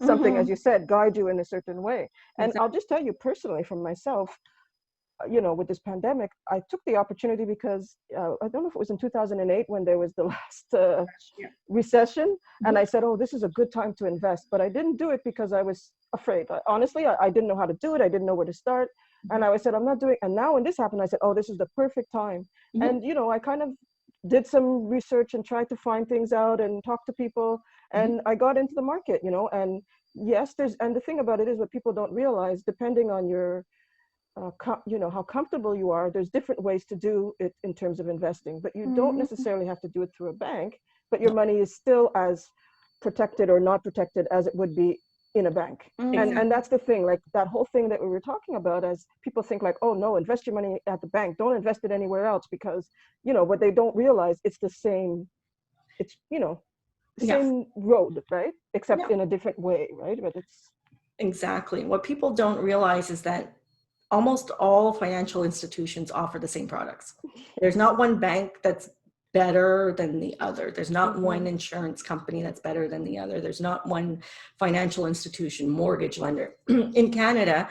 something, as you said, guide you in a certain way. And Exactly. I'll just tell you personally from myself, with this pandemic, I took the opportunity because I don't know if it was in 2008 when there was the last recession, and I said, oh, this is a good time to invest. But I didn't do it because I was afraid. Honestly, I didn't know how to do it. I didn't know where to start. And I said, I'm not doing. And now when this happened, I said, oh, this is the perfect time. And, I kind of did some research and tried to find things out and talk to people. And I got into the market, and yes, and the thing about it is what people don't realize, depending on your how comfortable you are, there's different ways to do it in terms of investing, but you don't necessarily have to do it through a bank, but your money is still as protected or not protected as it would be in a bank. And that's the thing, like that whole thing that we were talking about, as people think like, oh no, invest your money at the bank, don't invest it anywhere else, because what they don't realize, it's the same, it's same road, right? Except in a different way, right? But it's exactly what people don't realize is that almost all financial institutions offer the same products. There's not one bank that's better than the other. There's not one insurance company that's better than the other. There's not one financial institution, mortgage lender. In Canada,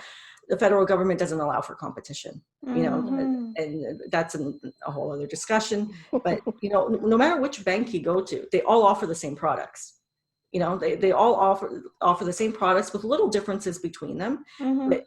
the federal government doesn't allow for competition, and that's a whole other discussion. But, no matter which bank you go to, they all offer the same products. They all offer the same products with little differences between them. But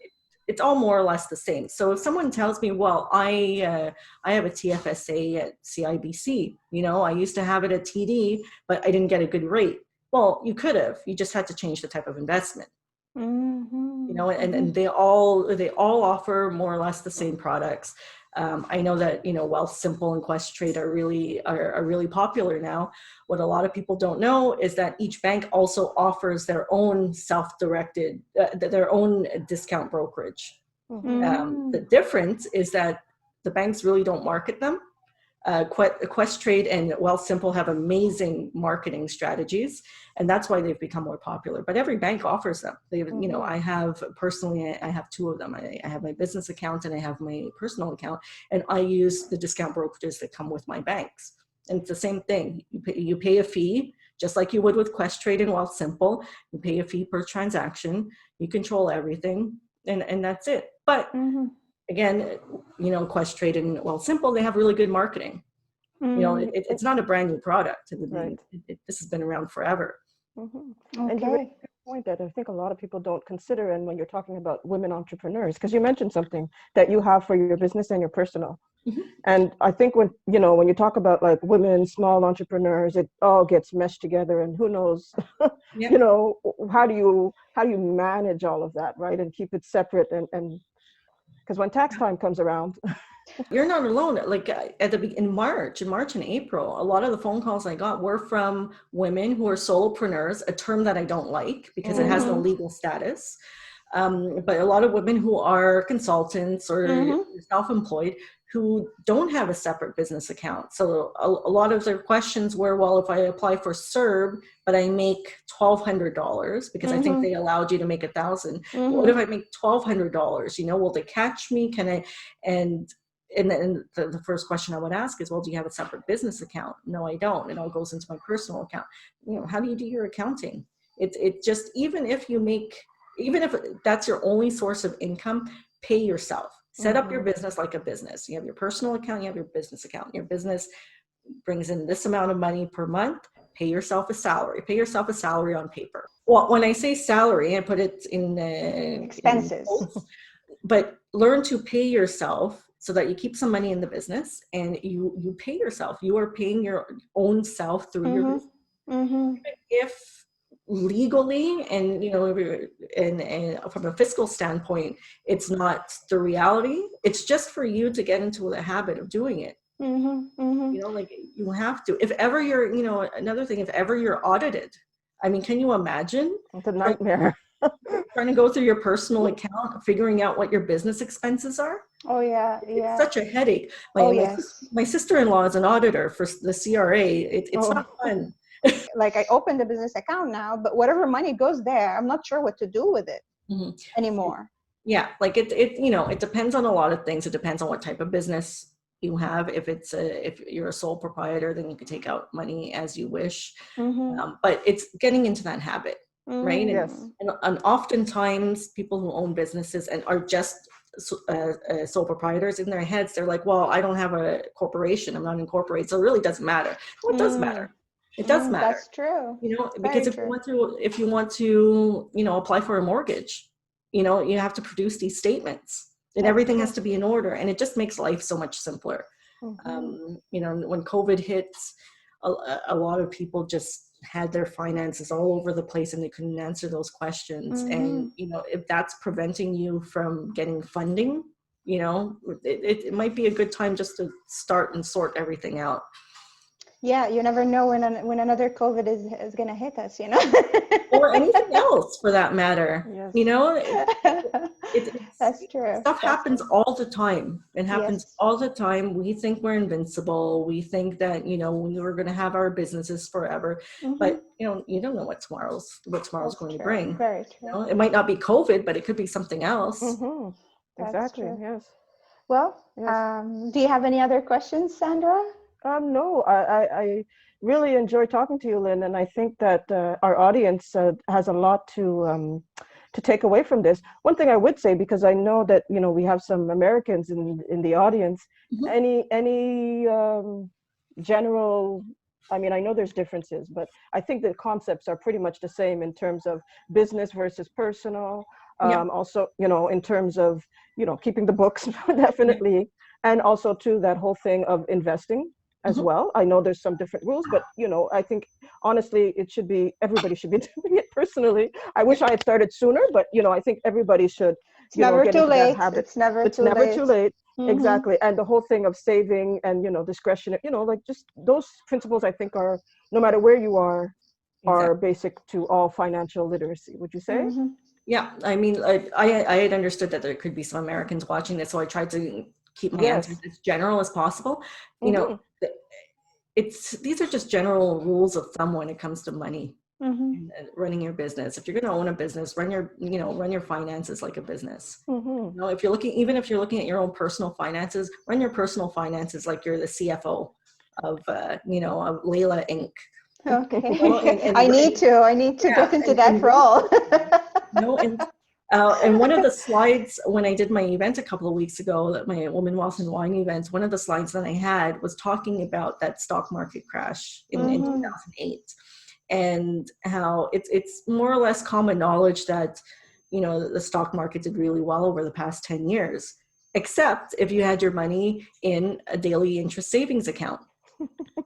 it's all more or less the same. So if someone tells me, well, I have a TFSA at CIBC, I used to have it at TD, but I didn't get a good rate. Well, you could have, you just had to change the type of investment. And they all offer more or less the same products. I know that, Wealthsimple and Questrade are really popular now. What a lot of people don't know is that each bank also offers their own self-directed, their own discount brokerage. The difference is that the banks really don't market them. Questrade and Wealthsimple have amazing marketing strategies, and that's why they've become more popular. But every bank offers them. I have two of them. I have my business account and I have my personal account, and I use the discount brokerages that come with my banks. And it's the same thing. You pay a fee, just like you would with Questrade and Wealthsimple. You pay a fee per transaction. You control everything, and that's it. But again, Questrade and Wealthsimple, they have really good marketing. It's not a brand new product. Right. This has been around forever. And you raised a point that I think a lot of people don't consider, and when you're talking about women entrepreneurs, because you mentioned something that you have for your business and your personal. And I think when you talk about like women, small entrepreneurs, it all gets meshed together, and who knows, how do you manage all of that, right? And keep it separate, and because when tax time comes around, you're not alone. Like in March and April, a lot of the phone calls I got were from women who are solopreneurs, a term that I don't like because it has no legal status. But a lot of women who are consultants or self-employed who don't have a separate business account. So a lot of their questions were, well, if I apply for CERB, but I make $1,200 because I think they allowed you to make $1,000. What if I make $1,200? Will they catch me? Can I? And then the first question I would ask is, well, do you have a separate business account? No, I don't. It all goes into my personal account. How do you do your accounting? It just, even if that's your only source of income, pay yourself. Set up your business like a business. You have your personal account, you have your business account. Your business brings in this amount of money per month. Pay yourself a salary. Pay yourself a salary on paper. Well, when I say salary, I put it in expenses. But learn to pay yourself so that you keep some money in the business and you pay yourself. You are paying your own self through your business. Even if legally and, and from a fiscal standpoint, it's not the reality. It's just for you to get into the habit of doing it. Like you have to, if ever you're, another thing, if ever you're audited, I mean, can you imagine? It's a nightmare. Trying to go through your personal account, figuring out what your business expenses are. Oh yeah, It's such a headache. My sister-in-law is an auditor for the CRA. It's not fun. Like I opened a business account now, but whatever money goes there, I'm not sure what to do with it anymore. Yeah, like it depends on a lot of things. It depends on what type of business you have. If you're a sole proprietor, then you can take out money as you wish. But it's getting into that habit, right? Yes. And oftentimes people who own businesses and are just sole proprietors, in their heads, they're like, well, I don't have a corporation. I'm not incorporated. So it really doesn't matter. Well, it does matter. It does matter. That's true. Because if you want to, apply for a mortgage, you have to produce these statements and everything has to be in order, and it just makes life so much simpler. When COVID hits, a lot of people just had their finances all over the place and they couldn't answer those questions. And, if that's preventing you from getting funding, it might be a good time just to start and sort everything out. Yeah, you never know when another COVID is going to hit us, or anything else for that matter. Yes. That's true. Stuff happens all the time. It happens all the time. We think we're invincible. We think that, we were going to have our businesses forever, but you don't know what tomorrow's going to bring. Very true. It might not be COVID, but it could be something else. Exactly. Yes. Well, do you have any other questions, Sandra? No, I really enjoy talking to you, Lynn, and I think that our audience has a lot to take away from this. One thing I would say, because I know that we have some Americans in the audience, any general, I mean, I know there's differences, but I think the concepts are pretty much the same in terms of business versus personal. Also, in terms of keeping the books, definitely, and also too that whole thing of investing as well. I know there's some different rules, but I think honestly everybody should be doing it personally. I wish I had started sooner, but I think everybody should it's never get too into late. that habit. It's never too late. Exactly. And the whole thing of saving and discretion, like just those principles, I think are, no matter where you are basic to all financial literacy. Would you say? Yeah, I mean, I had understood that there could be some Americans watching this, so I tried to keep my answers as general as possible. These are just general rules of thumb when it comes to money and running your business. If you're going to own a business, run your finances like a business. If you're looking at your own personal finances, run your personal finances like you're the CFO of Layla Inc. Okay. I need to get into that role. And one of the slides when I did my event a couple of weeks ago, my Women, Wealth and Wine event, one of the slides that I had was talking about that stock market crash in 2008, and how it's more or less common knowledge that the stock market did really well over the past 10 years, except if you had your money in a daily interest savings account.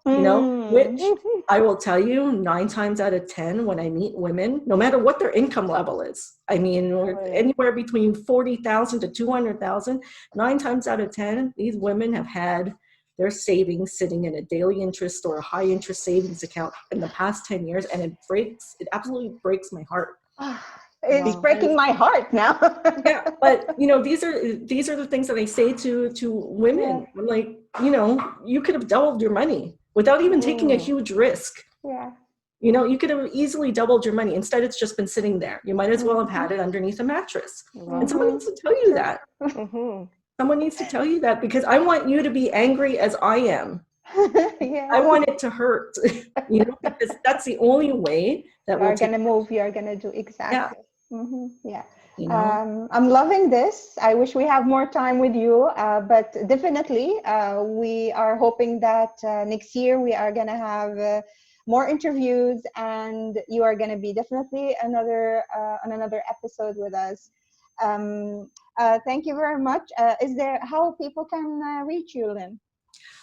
Which I will tell you 9 times out of 10 when I meet women, no matter what their income level is, I mean, anywhere between 40,000 to 200,000, 9 times out of 10, these women have had their savings sitting in a daily interest or a high interest savings account in the past 10 years. And it absolutely breaks my heart. It's breaking my heart now. Yeah, but these are the things that I say to women. I'm like, you could have doubled your money without even taking a huge risk. Yeah. You could have easily doubled your money. Instead, it's just been sitting there. You might as well have had it underneath a mattress. And someone needs to tell you that. Someone needs to tell you that, because I want you to be angry as I am. I want it to hurt, because that's the only way that you're going to move. You're going to do exactly. Yeah. I'm loving this. I wish we have more time with you, but definitely we are hoping that next year we are going to have more interviews, and you are going to be definitely on another episode with us. Thank you very much. Is there how people can reach you, Lynn?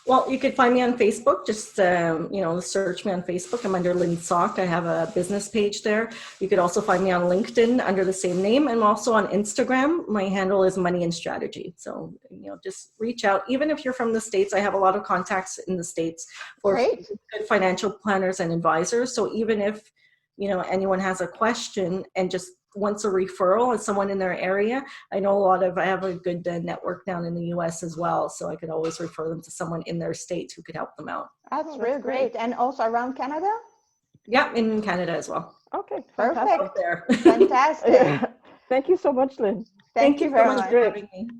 Well, you could find me on Facebook. Just search me on Facebook. I'm under Lynn Sock. I have a business page there. You could also find me on LinkedIn under the same name, and also on Instagram. My handle is Money and Strategy. So just reach out. Even if you're from the States, I have a lot of contacts in the States for Great. good financial planners and advisors. So even if anyone has a question and just wants a referral as someone in their area, I have a good network down in the US as well, so I could always refer them to someone in their state who could help them out. That's really great. And also around Canada? Yeah, in Canada as well. Okay, Perfect. fantastic. Out there. Fantastic. Yeah. Thank you so much, Lynn. Thank you so very much much. for having me.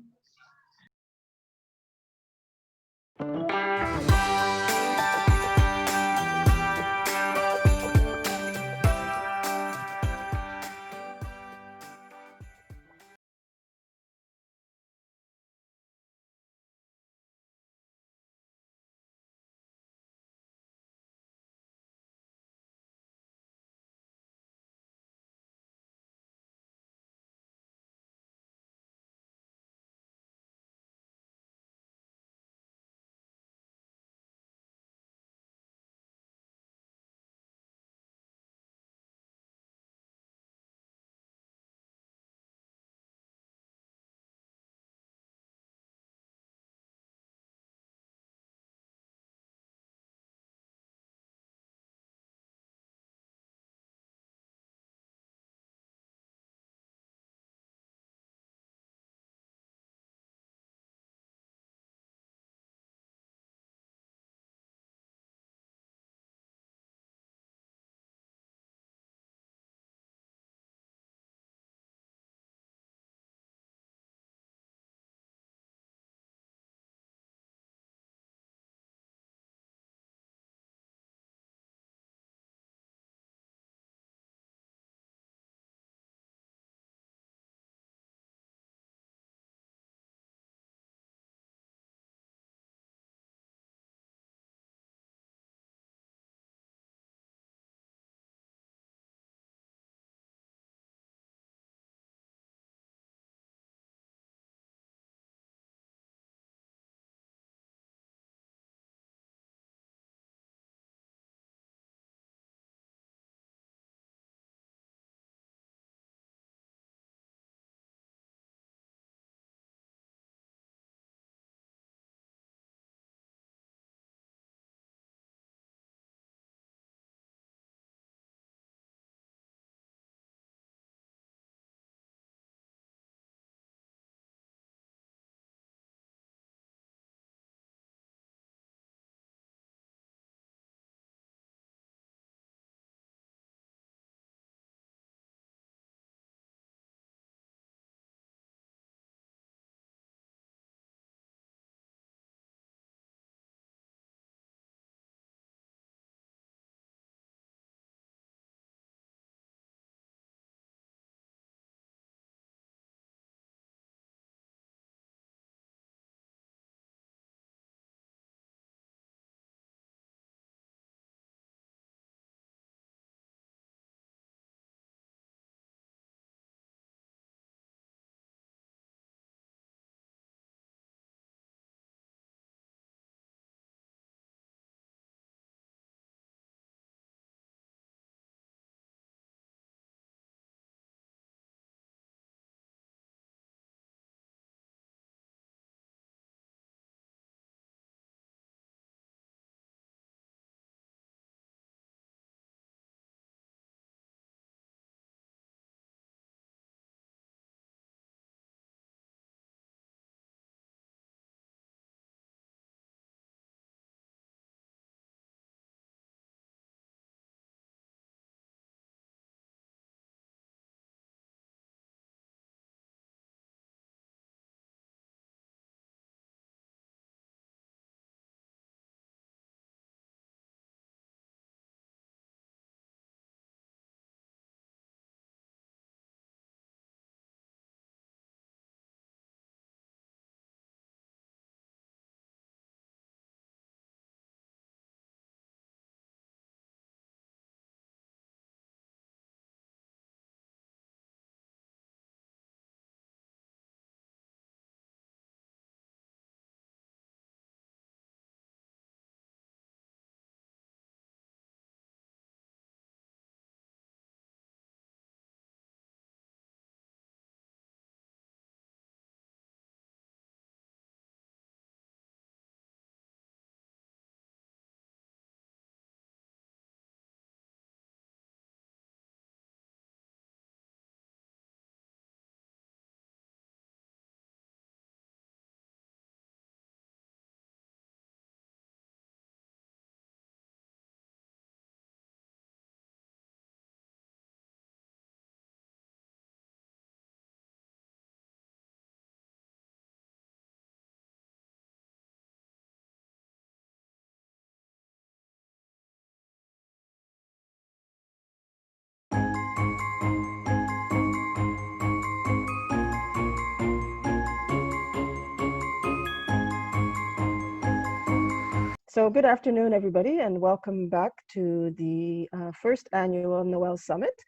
So good afternoon, everybody, and welcome back to the first annual Noel Summit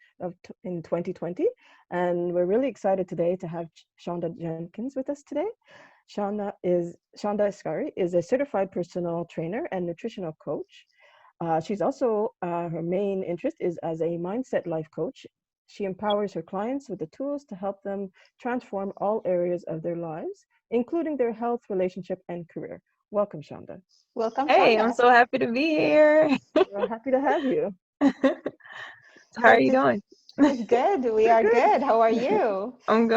in 2020. And we're really excited today to have Shunda Jenkins with us today. Shunda Iskari is a certified personal trainer and nutritional coach. She's also, her main interest is as a mindset life coach. She empowers her clients with the tools to help them transform all areas of their lives, including their health, relationship, and career. Welcome, Shunda. Welcome, Hey, Shunda. I'm so happy to be here. We're happy to have you. So how are you doing? Good. We are good. How are you? I'm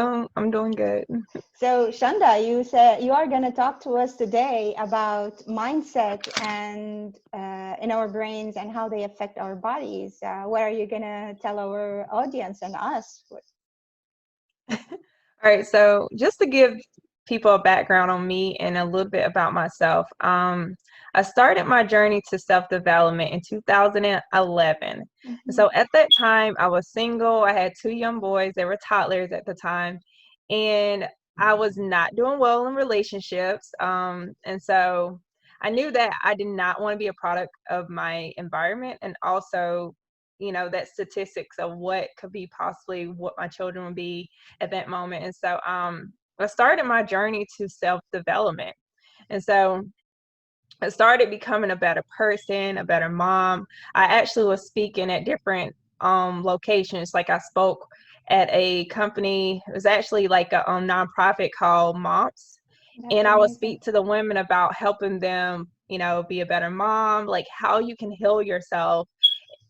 doing good. So, Shunda, you said you are going to talk to us today about mindset and in our brains and how they affect our bodies. What are you going to tell our audience and us? All right, so just to give people a background on me and a little bit about myself, I started my journey to self-development in 2011. So at that time, I was single. I had 2 young boys. They were toddlers at the time. And I was not doing well in relationships. And so I knew that I did not want to be a product of my environment, and also, that statistics of what could be possibly what my children would be at that moment. And so I started my journey to self-development. And so I started becoming a better person, a better mom. I actually was speaking at different locations. Like I spoke at a company, it was actually like a nonprofit called Moms. That's And I would amazing. speak to the women about helping them, be a better mom, like how you can heal yourself.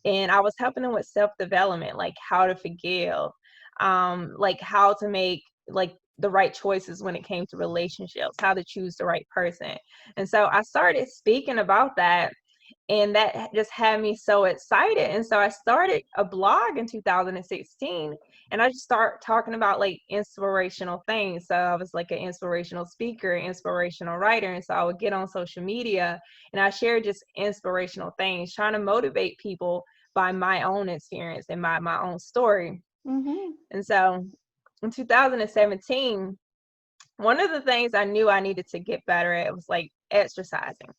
And I was helping them with self-development, like how to forgive, like how to make like the right choices when it came to relationships, how to choose the right person. And so I started speaking about that, and that just had me so excited. And so I started a blog in 2016, and I just started talking about like inspirational things. So I was like an inspirational speaker, inspirational writer. And so I would get on social media and I shared just inspirational things, trying to motivate people by my own experience and my own story. And so in 2017, one of the things I knew I needed to get better at was like exercising.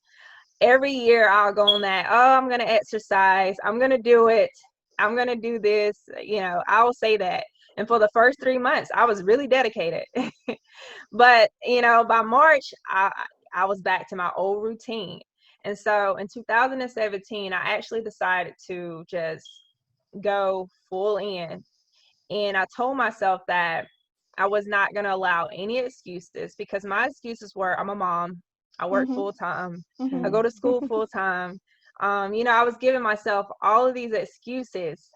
Every year I'll go on that, oh, I'm going to exercise. I'm going to do it. I'm going to do this. I will say that. And for the first 3 months, I was really dedicated. But, by March, I was back to my old routine. And so in 2017, I actually decided to just go full in. And I told myself that I was not going to allow any excuses, because my excuses were, I'm a mom. I work full time. I go to school full time. I was giving myself all of these excuses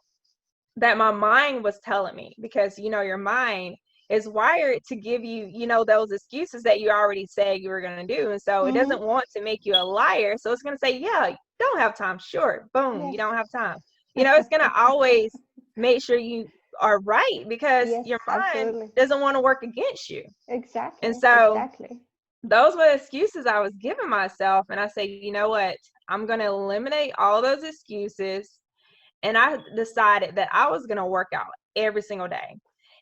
that my mind was telling me, because, your mind is wired to give you, those excuses that you already said you were going to do. And so it doesn't want to make you a liar. So it's going to say, yeah, you don't have time. Sure. Boom. Yes. You don't have time. It's going to always make sure you are right, because Yes, your mind absolutely. doesn't want to work against you. Exactly. And so Exactly. those were excuses I was giving myself. And I say, you know what? I'm going to eliminate all those excuses. And I decided that I was going to work out every single day.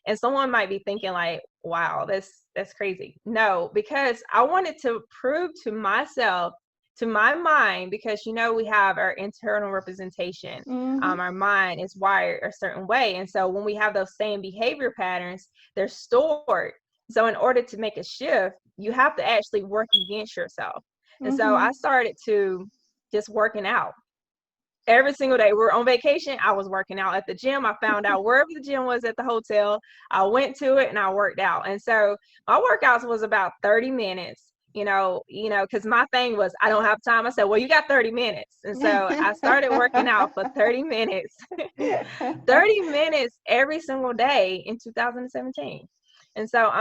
And someone might be thinking like, wow, that's crazy. No, because I wanted to prove to myself, to my mind, because, we have our internal representation. Our mind is wired a certain way. And so when we have those same behavior patterns, they're stored. So in order to make a shift, you have to actually work against yourself. And so I started to just working out. Every single day. We're on vacation, I was working out at the gym. I found out wherever the gym was at the hotel. I went to it and I worked out. And so my workouts was about 30 minutes, because my thing was, I don't have time. I said, well, you got 30 minutes. And so I started working out for 30 minutes, 30 minutes every single day in 2017. And so,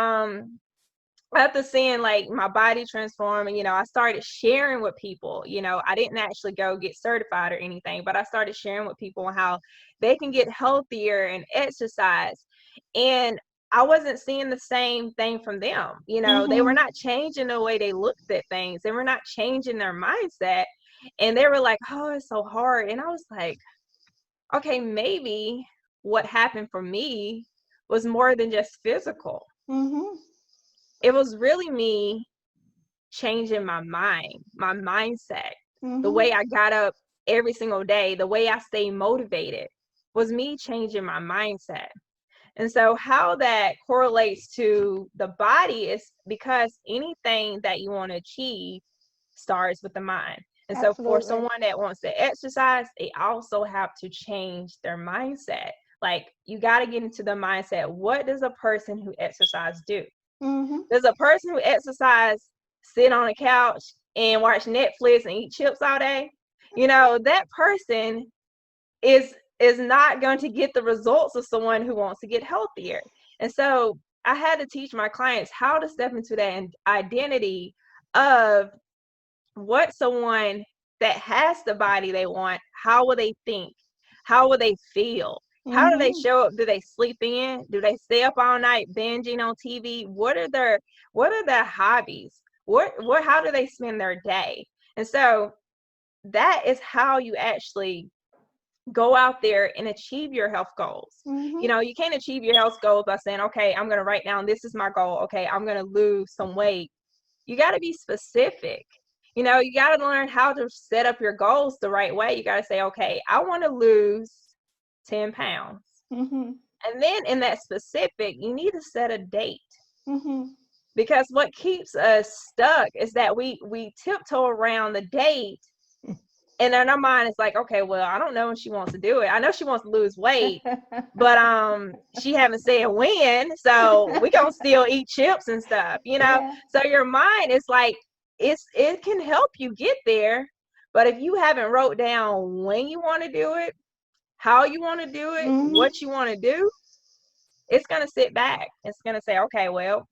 after seeing like my body transform, and I started sharing with people. I didn't actually go get certified or anything, but I started sharing with people how they can get healthier and exercise. And I wasn't seeing the same thing from them. They were not changing the way they looked at things. They were not changing their mindset. And they were like, oh, it's so hard. And I was like, okay, maybe what happened for me was more than just physical. It was really me changing my mind, my mindset. the way I got up every single day, the way I stay motivated was me changing my mindset. And so how that correlates to the body is because anything that you want to achieve starts with the mind. And so for Absolutely. someone that wants to exercise, they also have to change their mindset. Like, you got to get into the mindset. What does a person who exercise do? Does a person who exercise sit on a couch and watch Netflix and eat chips all day? You know, that person is not going to get the results of someone who wants to get healthier. And so I had to teach my clients how to step into that identity of what someone that has the body they want, how will they think? How will they feel? How do they show up? Do they sleep in? Do they stay up all night binging on TV? What are their hobbies? How do they spend their day? And so that is how you actually go out there and achieve your health goals. You know, you can't achieve your health goals by saying, okay, I'm going to write down, this is my goal. Okay, I'm going to lose some weight. You got to be specific. You know, you got to learn how to set up your goals the right way. You got to say, okay, I want to lose 10 pounds. And then in that specific, you need to set a date. Because what keeps us stuck is that we tiptoe around the date. And then our mind is like, okay, well, I don't know when she wants to do it. I know she wants to lose weight, but she haven't said when, so we gonna still eat chips and stuff, you know? Yeah. So your mind is like, it can help you get there, but if you haven't wrote down when you want to do it, how you want to do it, what you want to do, it's gonna sit back. It's gonna say, okay, well,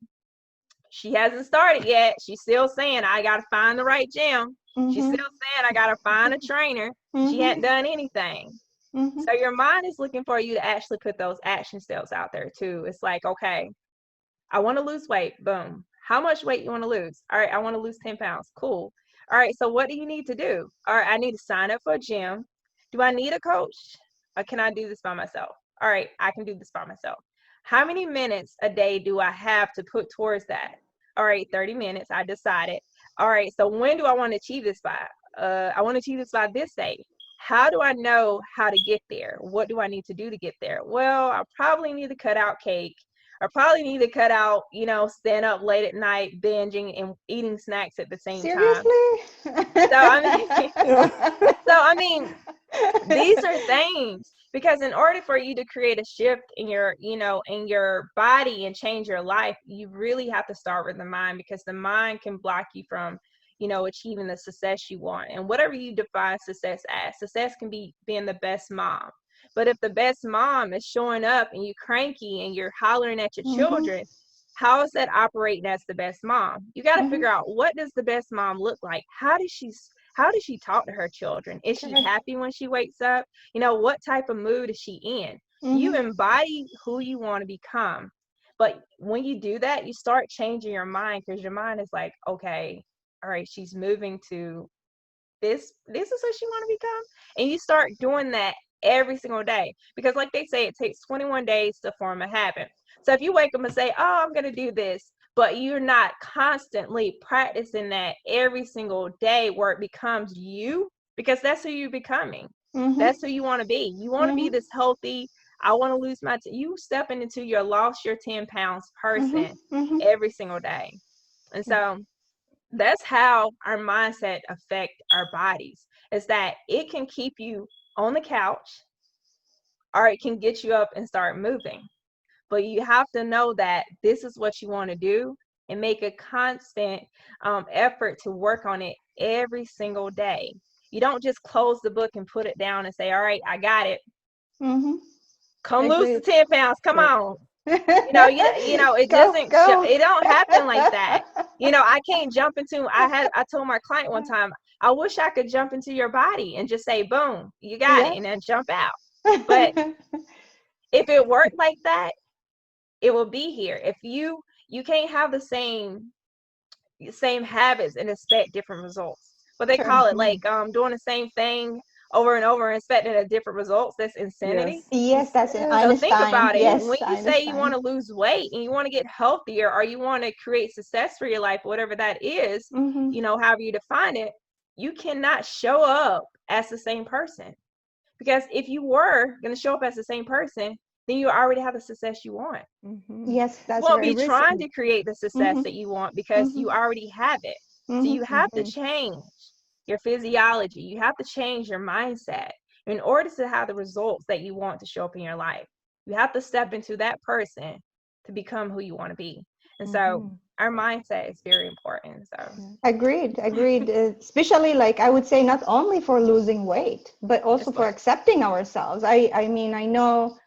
she hasn't started yet. She's still saying, I gotta find the right gym. She's still saying, I gotta find a trainer. She hadn't done anything. So your mind is looking for you to actually put those action steps out there too. It's like, okay, I want to lose weight. Boom. How much weight you want to lose? All right, I want to lose 10 pounds. Cool. All right, so what do you need to do? All right, I need to sign up for a gym. Do I need a coach? Or can I do this by myself? All right, I can do this by myself. How many minutes a day do I have to put towards that? All right, 30 minutes. I decided. All right, so when do I want to achieve this by? I want to achieve this by this date. How do I know how to get there? What do I need to do to get there? Well, I probably need to cut out cake. I probably need to cut out, you know, staying up late at night, binging and eating snacks at the same time. So I mean, these are things, because in order for you to create a shift in your, you know, in your body and change your life, you really have to start with the mind, because the mind can block you from, you know, achieving the success you want. And whatever you define success as, success can be being the best mom. But if the best mom is showing up and you're cranky and you're hollering at your children, how is that operating as the best mom? You got to figure out, what does the best mom look like? How does she talk to her children? Is she happy when she wakes up? You know, what type of mood is she in? You embody who you want to become. But when you do that, you start changing your mind, because your mind is like, okay, all right, she's moving to this is what she want to become. And you start doing that every single day, because like they say, it takes 21 days to form a habit. So if you wake up and say, oh, I'm going to do this, but you're not constantly practicing that every single day where it becomes you, because that's who you're becoming. That's who you want to be. You want to be this healthy, I want to lose you stepping into your lost your 10 pounds person every single day. And so that's how our mindset affect our bodies, is that it can keep you on the couch, or it can get you up and start moving. But you have to know that this is what you want to do, and make a constant effort to work on it every single day. You don't just close the book and put it down and say, all right, I got it. Come lose the 10 pounds. Come on. You know, it doesn't it don't happen like that. You know, I can't jump into, I told my client one time, I wish I could jump into your body and just say, boom, you got it, and then jump out. But if it worked like that, it will be here. If you can't have the same habits and expect different results. But they call it like doing the same thing over and over and expecting a different results. That's insanity. Yes, that's an So think about it. Yes, when you say you want to lose weight and you want to get healthier, or you want to create success for your life, whatever that is, you know, however you define it, you cannot show up as the same person. Because if you were going to show up as the same person, then you already have the success you want. Yes, You that's won't very be trying to create the success that you want because you already have it. So you have to change your physiology. You have to change your mindset in order to have the results that you want to show up in your life. You have to step into that person to become who you want to be. And so our mindset is very important. So Agreed. Especially, like, I would say, not only for losing weight, but also for accepting ourselves. I mean, I know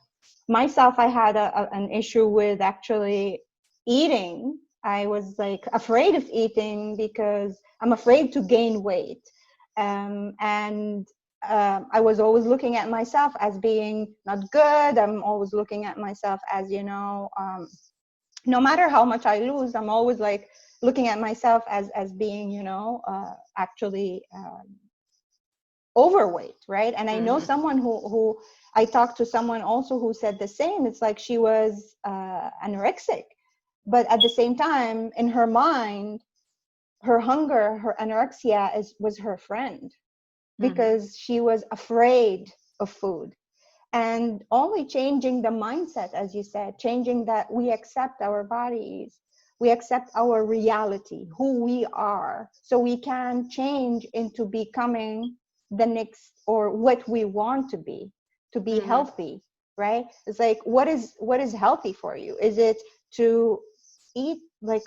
myself, I had an issue with actually eating. I was like afraid of eating because I'm afraid to gain weight. And I was always looking at myself as being not good. I'm always looking at myself as, no matter how much I lose, I'm always like looking at myself as being, actually overweight, right? And I know someone who I talked to someone also who said the same. It's like she was anorexic, but at the same time, in her mind, her hunger, her anorexia was her friend, because she was afraid of food. And only changing the mindset, as you said, changing that we accept our bodies, we accept our reality, who we are, so we can change into becoming the next, or what we want to be healthy, right? It's like, what is healthy for you? Is it to eat, like,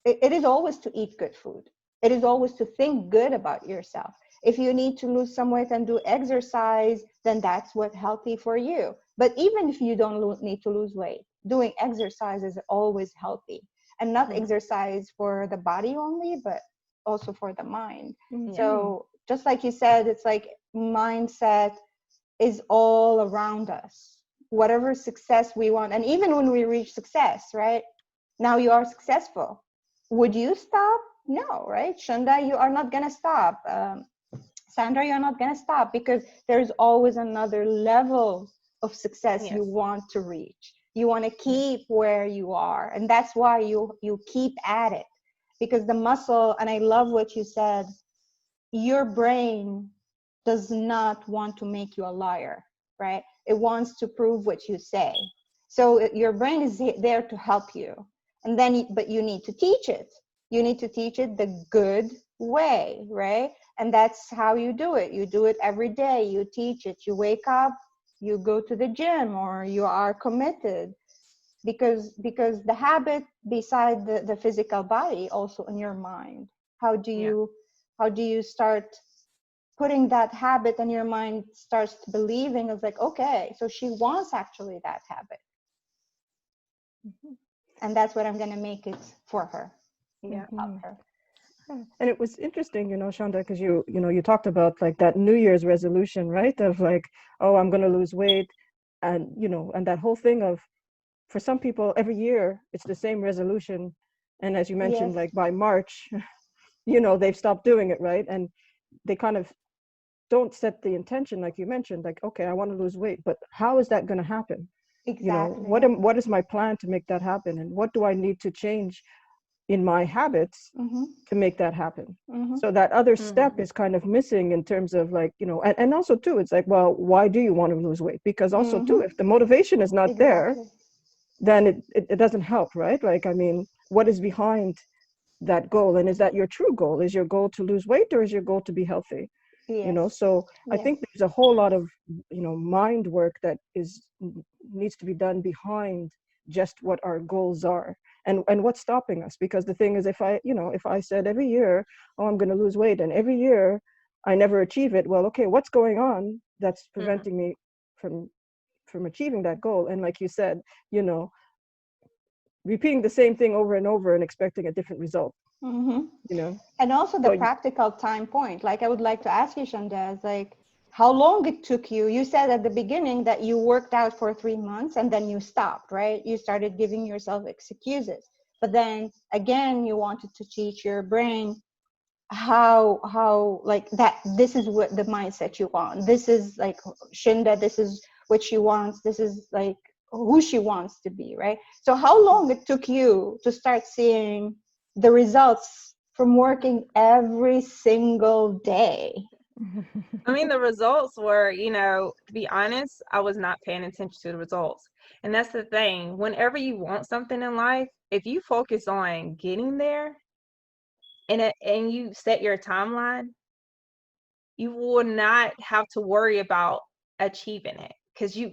it is always to eat good food. It is always to think good about yourself. If you need to lose some weight and do exercise, then that's what's healthy for you. But even if you don't need to lose weight, doing exercise is always healthy. And not exercise for the body only, but also for the mind. So just like you said, it's like mindset is all around us. Whatever success we want, and even when we reach success, right? Now you are successful. Would you stop? No, right? Shunda, you are not going to stop. Sandra, you're not going to stop, because there's always another level of success you want to reach. You want to keep where you are. And that's why you keep at it, because the muscle, and I love what you said, your brain does not want to make you a liar, right? It wants to prove what you say. So your brain is there to help you. And then, but you need to teach it. You need to teach it the good way, right? And that's how you do it. You do it every day. You teach it. You wake up, you go to the gym, or you are committed, because the habit beside the physical body, also in your mind. How do you start putting that habit, and your mind starts believing, it's like, okay, so she wants actually that habit. And that's what I'm going to make it for her. Help her. And it was interesting, Shonda, because you talked about like that New Year's resolution, right? Of like, oh, I'm going to lose weight. And, and that whole thing of, for some people, every year, it's the same resolution. And as you mentioned, like by March, they've stopped doing it, right? And they kind of don't set the intention, like you mentioned, like, okay, I want to lose weight, but how is that going to happen? Exactly. What is my plan to make that happen? And what do I need to change in my habits to make that happen? So that other step is kind of missing, in terms of like, and also too, it's like, well, why do you want to lose weight? Because also too, if the motivation is not there, then it doesn't help, right? Like, I mean, what is behind that goal? And is that your true goal? Is your goal to lose weight, or is your goal to be healthy? So I think there's a whole lot of mind work that needs to be done behind just what our goals are, and what's stopping us. Because the thing is, if I said every year, oh, I'm going to lose weight, and every year I never achieve it, well, okay, what's going on that's preventing me from achieving that goal? And like you said, repeating the same thing over and over and expecting a different result. And also the practical time point. Like, I would like to ask you, Shunda, is like, how long it took you? You said at the beginning that you worked out for 3 months and then you stopped, right? You started giving yourself excuses. But then again, you wanted to teach your brain how like that, this is what the mindset you want. This is like Shunda, this is what she wants. This is like who she wants to be, right? So how long it took you to start seeing the results from working every single day. I mean, the results were, you know, to be honest, I was not paying attention to the results. And that's the thing. Whenever you want something in life, if you focus on getting there and you set your timeline, you will not have to worry about achieving it because you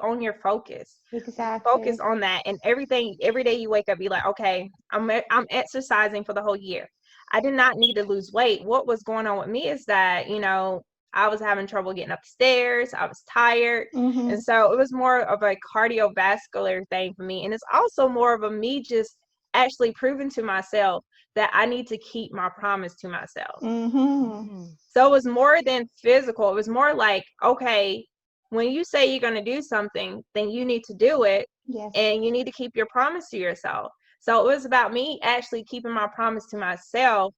own your focus. Exactly. Focus on that, and everything every day you wake up, be like, okay, I'm exercising for the whole year. I did not need to lose weight. What was going on with me is that, you know, I was having trouble getting up the stairs. I was tired. Mm-hmm. And so it was more of a cardiovascular thing for me. And it's also more of a me just actually proving to myself that I need to keep my promise to myself. Mm-hmm. So it was more than physical. It was more like, okay, when you say you're going to do something, then you need to do it. Yes. And you need to keep your promise to yourself. So it was about me actually keeping my promise to myself.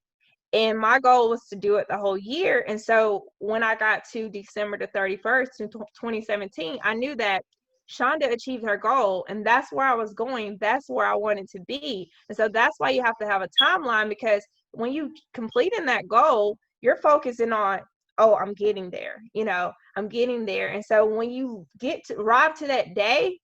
And my goal was to do it the whole year. And so when I got to December the 31st, 2017, I knew that Shunda achieved her goal, and that's where I was going. That's where I wanted to be. And so that's why you have to have a timeline, because when you completing that goal, you're focusing on, oh, I'm getting there. You know, I'm getting there. And so when you arrive to that day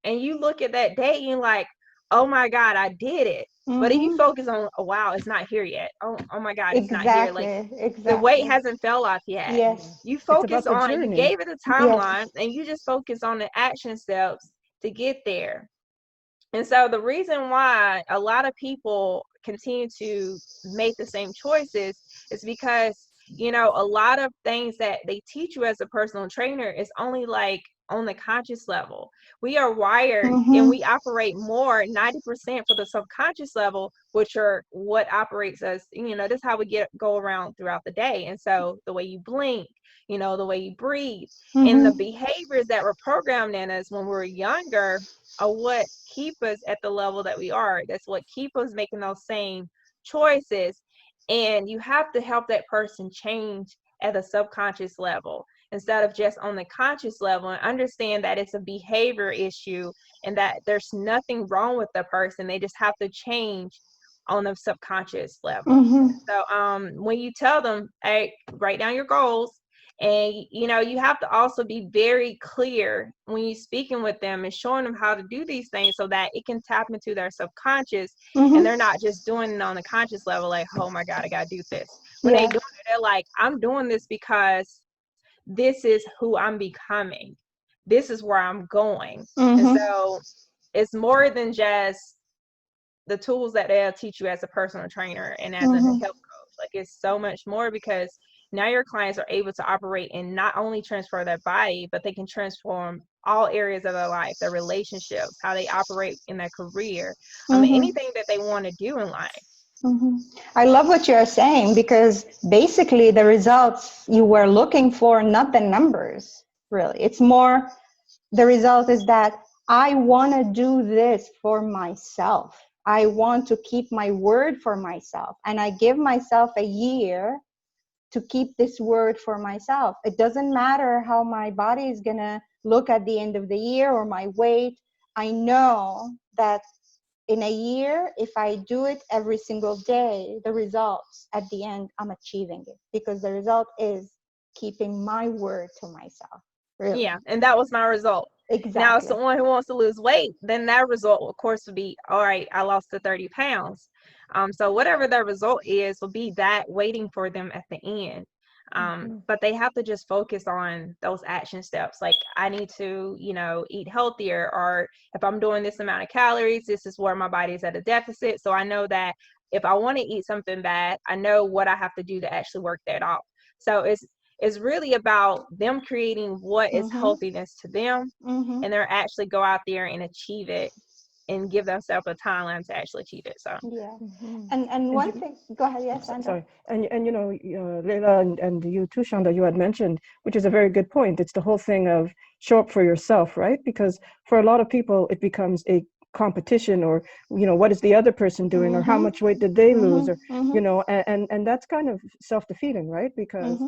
and you look at that day, you're like, oh my God, I did it. Mm-hmm. But if you focus on, oh, wow, it's not here yet. Oh my God, it's not here. Like the weight hasn't fell off yet. Yes. You focus on, you gave it a timeline, Yes. and you just focus on the action steps to get there. And so the reason why a lot of people continue to make the same choices is because, you know, a lot of things that they teach you as a personal trainer is only like on the conscious level. We are wired and we operate more 90% for the subconscious level, which are what operates us, you know, this is how we go around throughout the day. And so the way you blink, you know, the way you breathe, and the behaviors that were programmed in us when we were younger are what keep us at the level that we are. That's what keep us making those same choices. And you have to help that person change at the subconscious level instead of just on the conscious level, and understand that it's a behavior issue and that there's nothing wrong with the person. They just have to change on the subconscious level. So when you tell them, hey, write down your goals, and you know, you have to also be very clear when you're speaking with them and showing them how to do these things so that it can tap into their subconscious, and they're not just doing it on the conscious level, like, oh my God, I gotta do this. When they do it, they're like, I'm doing this because this is who I'm becoming. This is where I'm going. And so it's more than just the tools that they'll teach you as a personal trainer and as a health coach. Like, it's so much more, because now your clients are able to operate and not only transfer their body, but they can transform all areas of their life, their relationships, how they operate in their career, anything that they want to do in life. I love what you're saying, because basically the results you were looking for, not the numbers, really. It's more, the result is that I want to do this for myself. I want to keep my word for myself. And I give myself a year to keep this word for myself. It doesn't matter how my body is going to look at the end of the year or my weight. I know that in a year, if I do it every single day, the results at the end, I'm achieving it, because the result is keeping my word to myself. Really. Yeah, and that was my result. Exactly. Now, someone who wants to lose weight, then that result, of course, would be, all right, I lost the 30 pounds. So whatever their result is, will be that waiting for them at the end. But they have to just focus on those action steps. Like, I need to, you know, eat healthier, or if I'm doing this amount of calories, this is where my body is at a deficit. So I know that if I want to eat something bad, I know what I have to do to actually work that off. So it's really about them creating what is healthiness to them, and they're actually go out there and achieve it and give themselves a timeline to actually achieve it. So yeah. And one thing, go ahead. Yes, Sandra. Sorry, and you know, Leila and you too, Shunda, you had mentioned, which is a very good point. It's the whole thing of show up for yourself, right? Because for a lot of people, it becomes a competition, or, you know, what is the other person doing, or how much weight did they lose, or you know, and that's kind of self-defeating, right? Because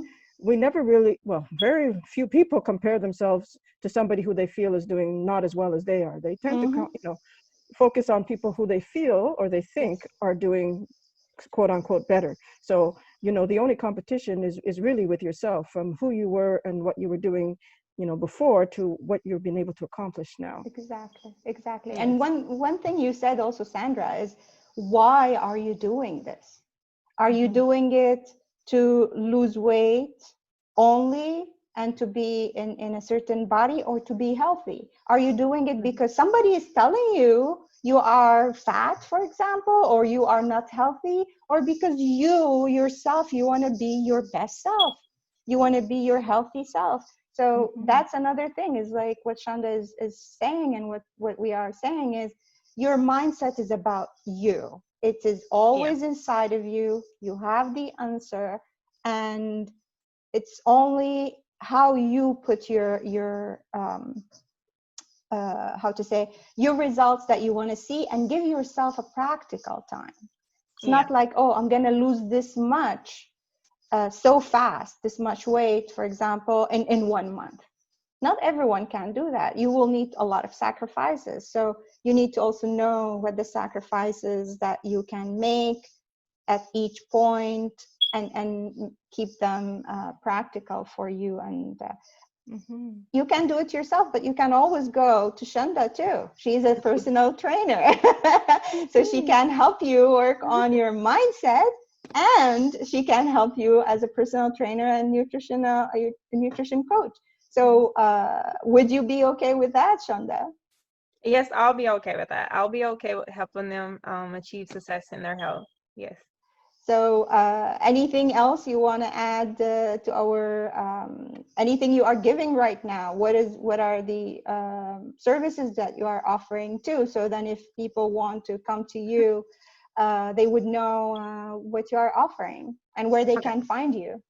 we never really, well, very few people compare themselves to somebody who they feel is doing not as well as they are. They tend to, you know, focus on people who they feel or they think are doing quote unquote better. So, the only competition is really with yourself, from who you were and what you were doing, before, to what you've been able to accomplish now. Exactly. Yes. And one thing you said also, Sandra, is why are you doing this? Are you doing it to lose weight only and to be in a certain body, or to be healthy? Are you doing it because somebody is telling you you are fat, for example, or you are not healthy, or because you yourself, you want to be your best self, you want to be your healthy self? So that's another thing, is like what Shunda is saying, and what we are saying is, your mindset is about you. It is always inside of you. You have the answer, and it's only how you put your how to say, your results that you want to see, and give yourself a practical time. It's not like, oh, I'm going to lose this much so fast, this much weight, for example, in 1 month. Not everyone can do that. You will need a lot of sacrifices. So you need to also know what the sacrifices that you can make at each point, and keep them practical for you. And you can do it yourself, but you can always go to Shunda too. She's a personal trainer. So she can help you work on your mindset, and she can help you as a personal trainer and nutrition coach. So would you be okay with that, Shunda? Yes, I'll be okay with that. I'll be okay with helping them achieve success in their health. Yes. So anything else you want to add to our, anything you are giving right now? What are the services that you are offering too? So then if people want to come to you, they would know what you are offering and where they can find you.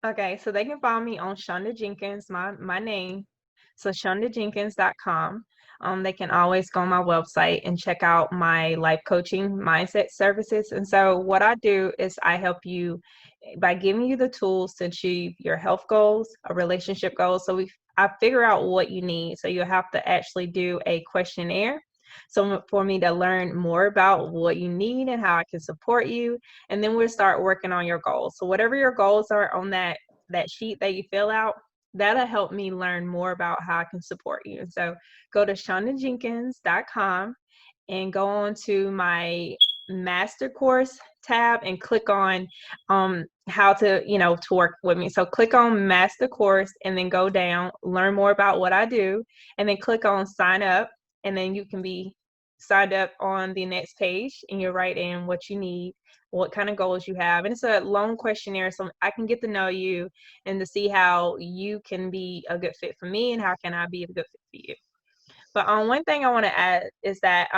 Okay, so they can find me on Shunda Jenkins, my name. So shundajenkins.com. They can always go on my website and check out my life coaching mindset services. And so what I do is I help you by giving you the tools to achieve your health goals, a relationship goals. So I figure out what you need. So you have to actually do a questionnaire. So for me to learn more about what you need and how I can support you. And then we'll start working on your goals. So whatever your goals are on that sheet that you fill out, that'll help me learn more about how I can support you. And so go to shundajenkins.com and go on to my master course tab and click on how to to work with me. So click on master course and then go down, learn more about what I do, and then click on sign up, and then you can be signed up on the next page, and you write in what you need, what kind of goals you have. And it's a long questionnaire, so I can get to know you and to see how you can be a good fit for me and how can I be a good fit for you. But one thing I want to add is that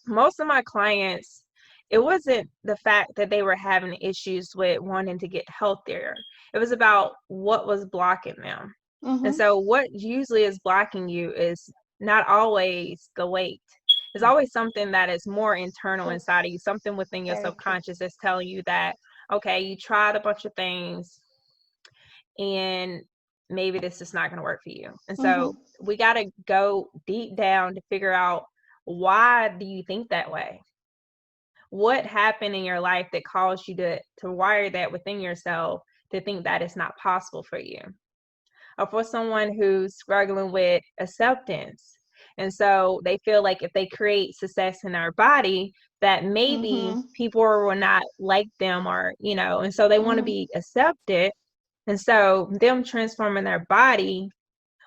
most of my clients, it wasn't the fact that they were having issues with wanting to get healthier. It was about what was blocking them. And so what usually is blocking you is not always the weight. There's always something that is more internal inside of you, something within your subconscious that's telling you that, okay, you tried a bunch of things and maybe this is not going to work for you. And so we got to go deep down to figure out, why do you think that way? What happened in your life that caused you to wire that within yourself to think that it's not possible for you? Or for someone who's struggling with acceptance. And so they feel like if they create success in their body, that maybe people will not like them, or, and so they want to be accepted. And so them transforming their body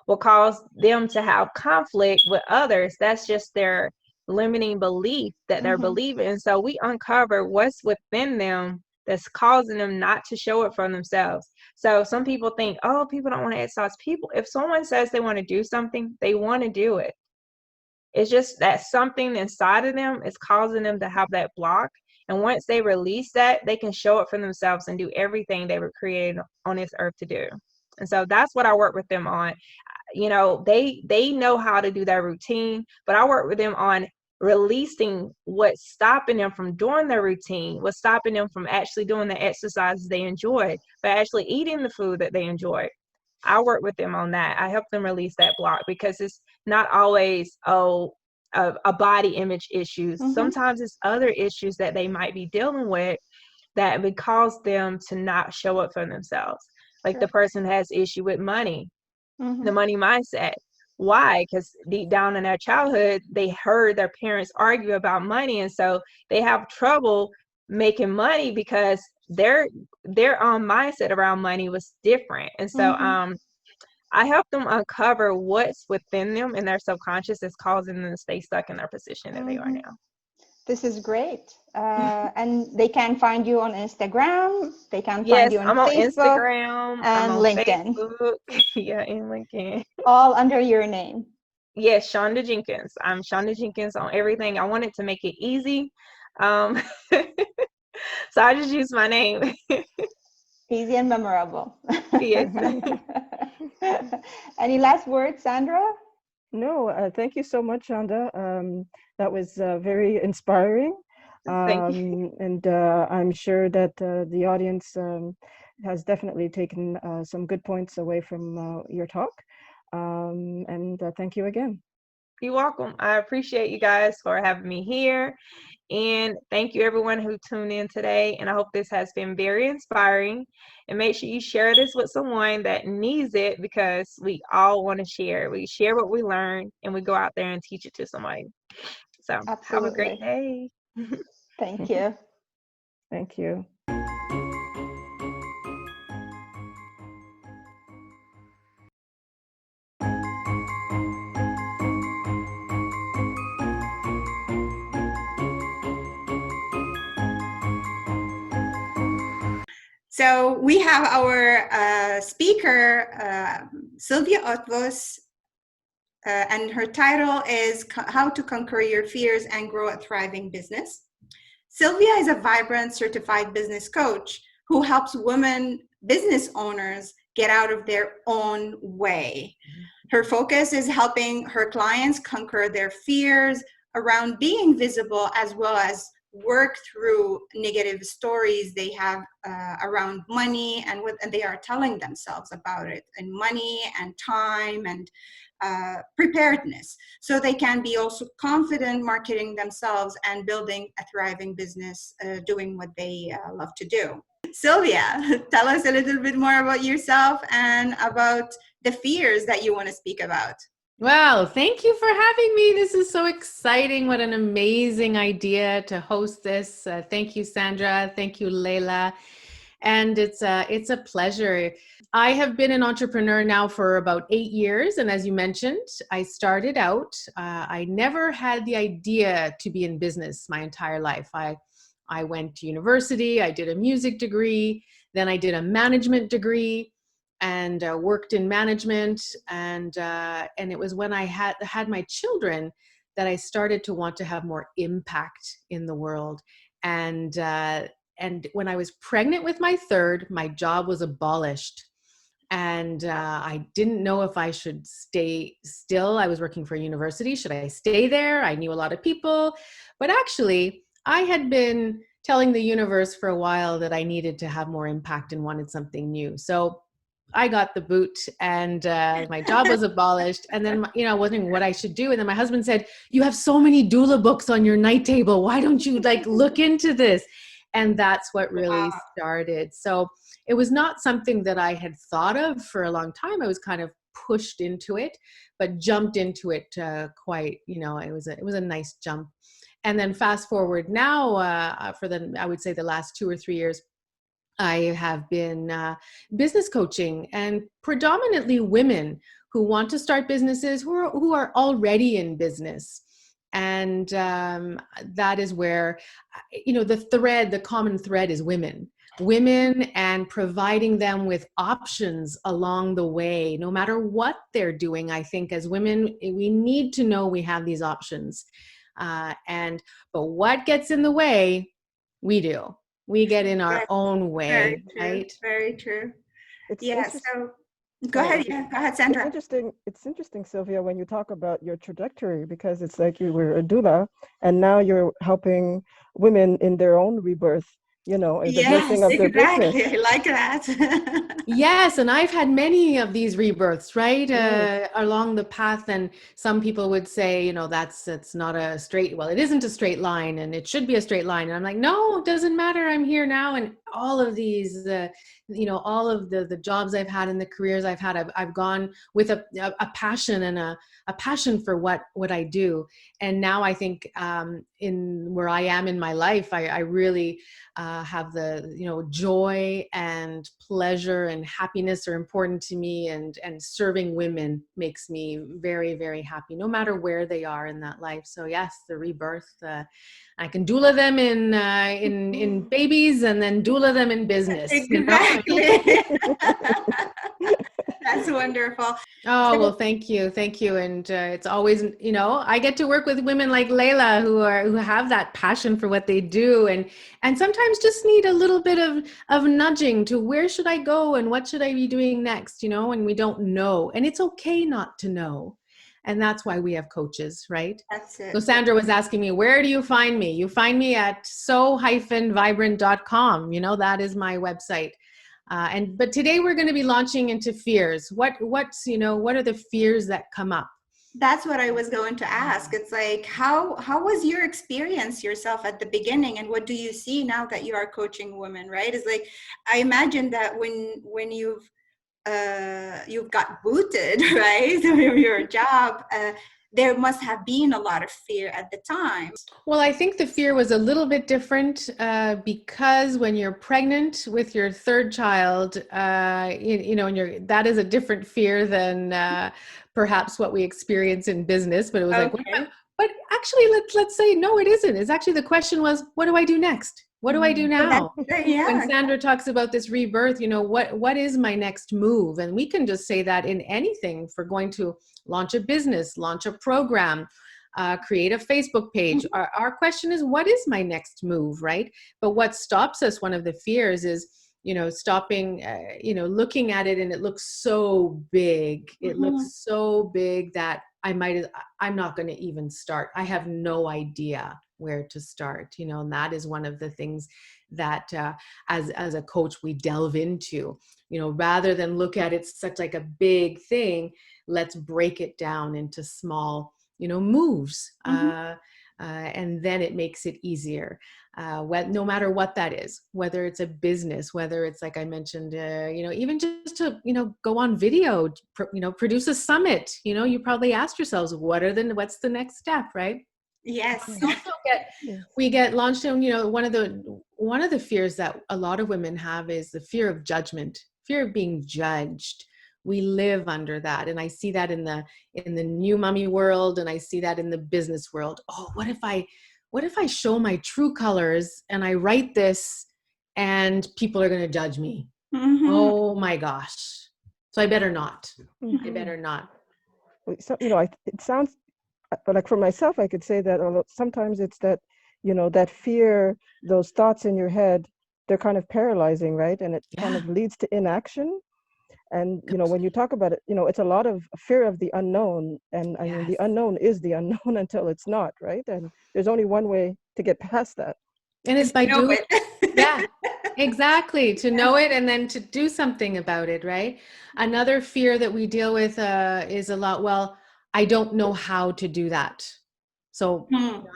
will cause them to have conflict with others. That's just their limiting belief that they're believing. And so we uncover what's within them that's causing them not to show it for themselves. So some people think, oh, people don't want to exercise. People, if someone says they want to do something, they want to do it. It's just that something inside of them is causing them to have that block. And once they release that, they can show it for themselves and do everything they were created on this earth to do. And so that's what I work with them on. They know how to do their routine, but I work with them on releasing what's stopping them from doing their routine, what's stopping them from actually doing the exercises they enjoy, but actually eating the food that they enjoy. I work with them on that. I help them release that block, because it's not always, oh, a body image issues. Sometimes it's other issues that they might be dealing with that would cause them to not show up for themselves. Like the person has issue with money, the money mindset. Why? Because deep down in their childhood, they heard their parents argue about money, and so they have trouble making money because their mindset around money was different. And so I help them uncover what's within them and their subconscious is causing them to stay stuck in their position that they are now. This is great. And they can find you on Instagram. They can find you on I'm on Facebook Instagram and I'm on LinkedIn. Facebook. Yeah, and LinkedIn. All under your name. Yes, Shunda Jenkins. I'm Shunda Jenkins on everything. I wanted to make it easy. So I just use my name. Easy and memorable. Yes. Any last words, Sandra? No, thank you so much, Shunda. That was very inspiring. Thank you. And I'm sure that the audience has definitely taken some good points away from your talk. And thank you again. You're welcome. I appreciate you guys for having me here. And thank you everyone who tuned in today. And I hope this has been very inspiring. And make sure you share this with someone that needs it, because we all want to share. We share what we learn and we go out there and teach it to somebody. So have a great day. Thank you. Thank you. So we have our speaker, Sylvia Otvos, and her title is How to Conquer Your Fears and Grow a Thriving Business. Sylvia is a vibrant certified business coach who helps women business owners get out of their own way. Her focus is helping her clients conquer their fears around being visible, as well as work through negative stories they have around money and what they are telling themselves about it, and money and time and preparedness, so they can be also confident marketing themselves and building a thriving business, doing what they love to do. Sylvia, tell us a little bit more about yourself and about the fears that you want to speak about. Wow, thank you for having me. This is so exciting. What an amazing idea to host this. Thank you, Sandra. Thank you, Leila. And it's a pleasure. I have been an entrepreneur now for about 8 years. And as you mentioned, I started out, I never had the idea to be in business my entire life. I went to university, I did a music degree, then I did a management degree, and worked in management, and it was when I had my children that I started to want to have more impact in the world. And when I was pregnant with my third, my job was abolished, and I didn't know if I should stay still. I was working for a university. Should I stay there? I knew a lot of people, but actually I had been telling the universe for a while that I needed to have more impact and wanted something new. So I got the boot, and my job was abolished. And then, wondering what I should do. And then my husband said, "You have so many doula books on your night table. Why don't you look into this?" And that's what really started. So it was not something that I had thought of for a long time. I was kind of pushed into it, but jumped into it quite, it was a nice jump. And then fast forward now, I would say the last 2 or 3 years, I have been business coaching, and predominantly women who want to start businesses, who are already in business. And that is where, the common thread is women, and providing them with options along the way, no matter what they're doing. I think as women, we need to know we have these options. But what gets in the way? We do. We get in our own way, right? Very true. So go ahead, Sandra. It's interesting, Sylvia, when you talk about your trajectory, because it's like you were a doula and now you're helping women in their own rebirth you know, the Yes, birthing of their business. exactly. I like that. Yes, and I've had many of these rebirths, right, Mm. along the path. And some people would say, you know, it's not a straight, well, it isn't a straight line, and it should be a straight line. And I'm like, no, it doesn't matter. I'm here now. And all of these, you know, all of the jobs I've had and the careers I've had, I've gone with a passion and a passion for what I do. And now I think in where I am in my life, I really have the, you know, joy and pleasure and happiness are important to me, and serving women makes me very, very happy, no matter where they are in that life. So yes, the rebirth, I can doula them in babies, and then doula them in business. Exactly. That's wonderful. Oh, well, thank you. And it's always, you know, I get to work with women like Layla who have that passion for what they do, and sometimes just need a little bit of nudging to where should I go and what should I be doing next, you know, and we don't know, and it's okay not to know. And that's why we have coaches, right? That's it. So Sandra was asking me, where do you find me? You find me at so-vibrant.com. You know, that is my website. But today we're going to be launching into fears. What's, you know, what are the fears that come up? That's what I was going to ask. It's like, how was your experience yourself at the beginning, and what do you see now that you are coaching women, right? It's like, I imagine that when you've got booted, right, from your job, there must have been a lot of fear at the time. Well, I think the fear was a little bit different because when you're pregnant with your third child, you know, and that is a different fear than perhaps what we experience in business. But it was like, but actually, let's say no, it isn't. It's actually, the question was, what do I do next? What do I do now? When Sandra talks about this rebirth, you know, what is my next move? And we can just say that in anything, for going to launch a business, launch a program, create a Facebook page. Our question is, what is my next move, right? But what stops us, one of the fears is, you know, stopping, you know, looking at it and it looks so big. It looks so big that I'm not going to even start. I have no idea where to start, you know, and that is one of the things that as a coach we delve into, you know, rather than look at it such like a big thing, let's break it down into small, you know, moves. And then it makes it easier. No matter what that is, whether it's a business, whether it's, like I mentioned, you know, even just to, you know, go on video, you know, produce a summit, you know, you probably asked yourselves, what's the next step, right? Yes. We get launched on, you know, one of the fears that a lot of women have is the fear of judgment, fear of being judged. We live under that. And I see that in the new mommy world, and I see that in the business world. Oh, what if I show my true colors and I write this and people are going to judge me? Oh my gosh. So I better not. I better not. So, you know, it sounds like, for myself, I could say that sometimes it's that, you know, that fear, those thoughts in your head, they're kind of paralyzing, right? And it kind of leads to inaction. And, you know, when you talk about it, you know, it's a lot of fear of the unknown. And I mean, the unknown is the unknown until it's not, right? And there's only one way to get past that. And it's by doing it. Yeah, exactly. To know it and then to do something about it, right? Another fear that we deal with is a lot, well, I don't know how to do that, so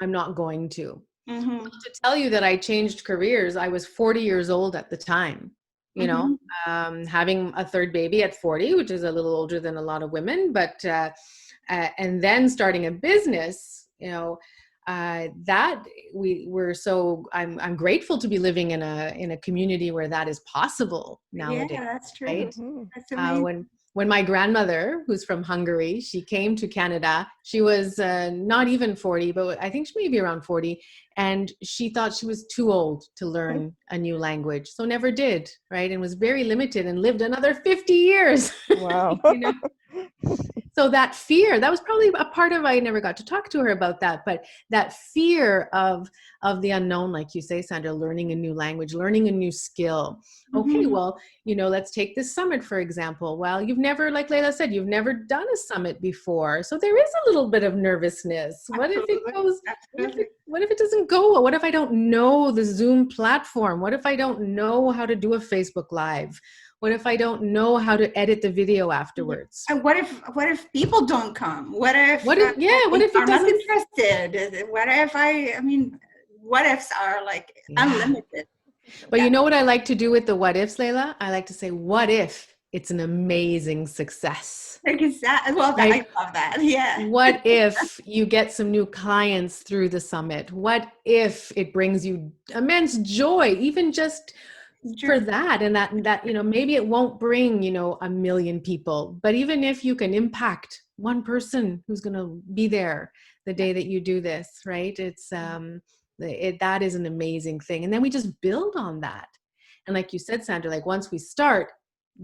I'm not going to. To tell you that I changed careers, I was 40 years old at the time, you know, having a third baby at 40, which is a little older than a lot of women, but, and then starting a business, you know, that I'm grateful to be living in a community where that is possible nowadays. Yeah, that's true. Right? That's amazing. When my grandmother, who's from Hungary, she came to Canada, she was not even 40, but I think she may be around 40. And she thought she was too old to learn a new language. So never did, right? And was very limited and lived another 50 years. Wow. You know? So that fear, that was probably a part of, I never got to talk to her about that, but that fear of the unknown, like you say, Sandra, learning a new language, learning a new skill. Okay, well, let's take this summit, for example. Well, you've never, like Layla said, you've never done a summit before. So there is a little bit of nervousness. What if it goes, what if it doesn't go well? What if I don't know the Zoom platform? What if I don't know how to do a Facebook Live? What if I don't know how to edit the video afterwards? And what if people don't come? What if what if it not doesn't interested? What if what ifs are like unlimited. But you know what I like to do with the what ifs, Layla? I like to say, what if it's an amazing success? Exactly. Well, I love that. Yeah. What if you get some new clients through the summit? What if it brings you immense joy, even just for that, and that maybe it won't bring 1 million people, but even if you can impact one person who's going to be there the day that you do this, right? It's that is an amazing thing, and then we just build on that. And like you said, Sandra, like once we start,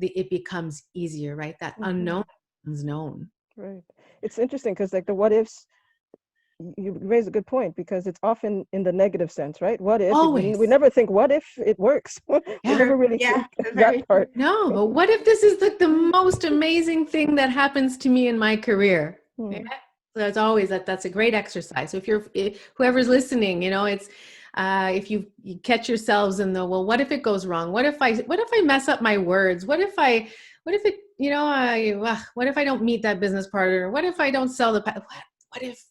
it becomes easier, right? That unknown is known. Right. It's interesting because like the what ifs, you raise a good point, because it's often in the negative sense, right? What if? Always. We never think, what if it works? We never really think that part. No, but what if this is like the most amazing thing that happens to me in my career? Yeah? So that's always that's a great exercise. So if whoever's listening, it's if you catch yourselves in the, well, what if it goes wrong? What if I mess up my words? What if what if I don't meet that business partner? What if I don't sell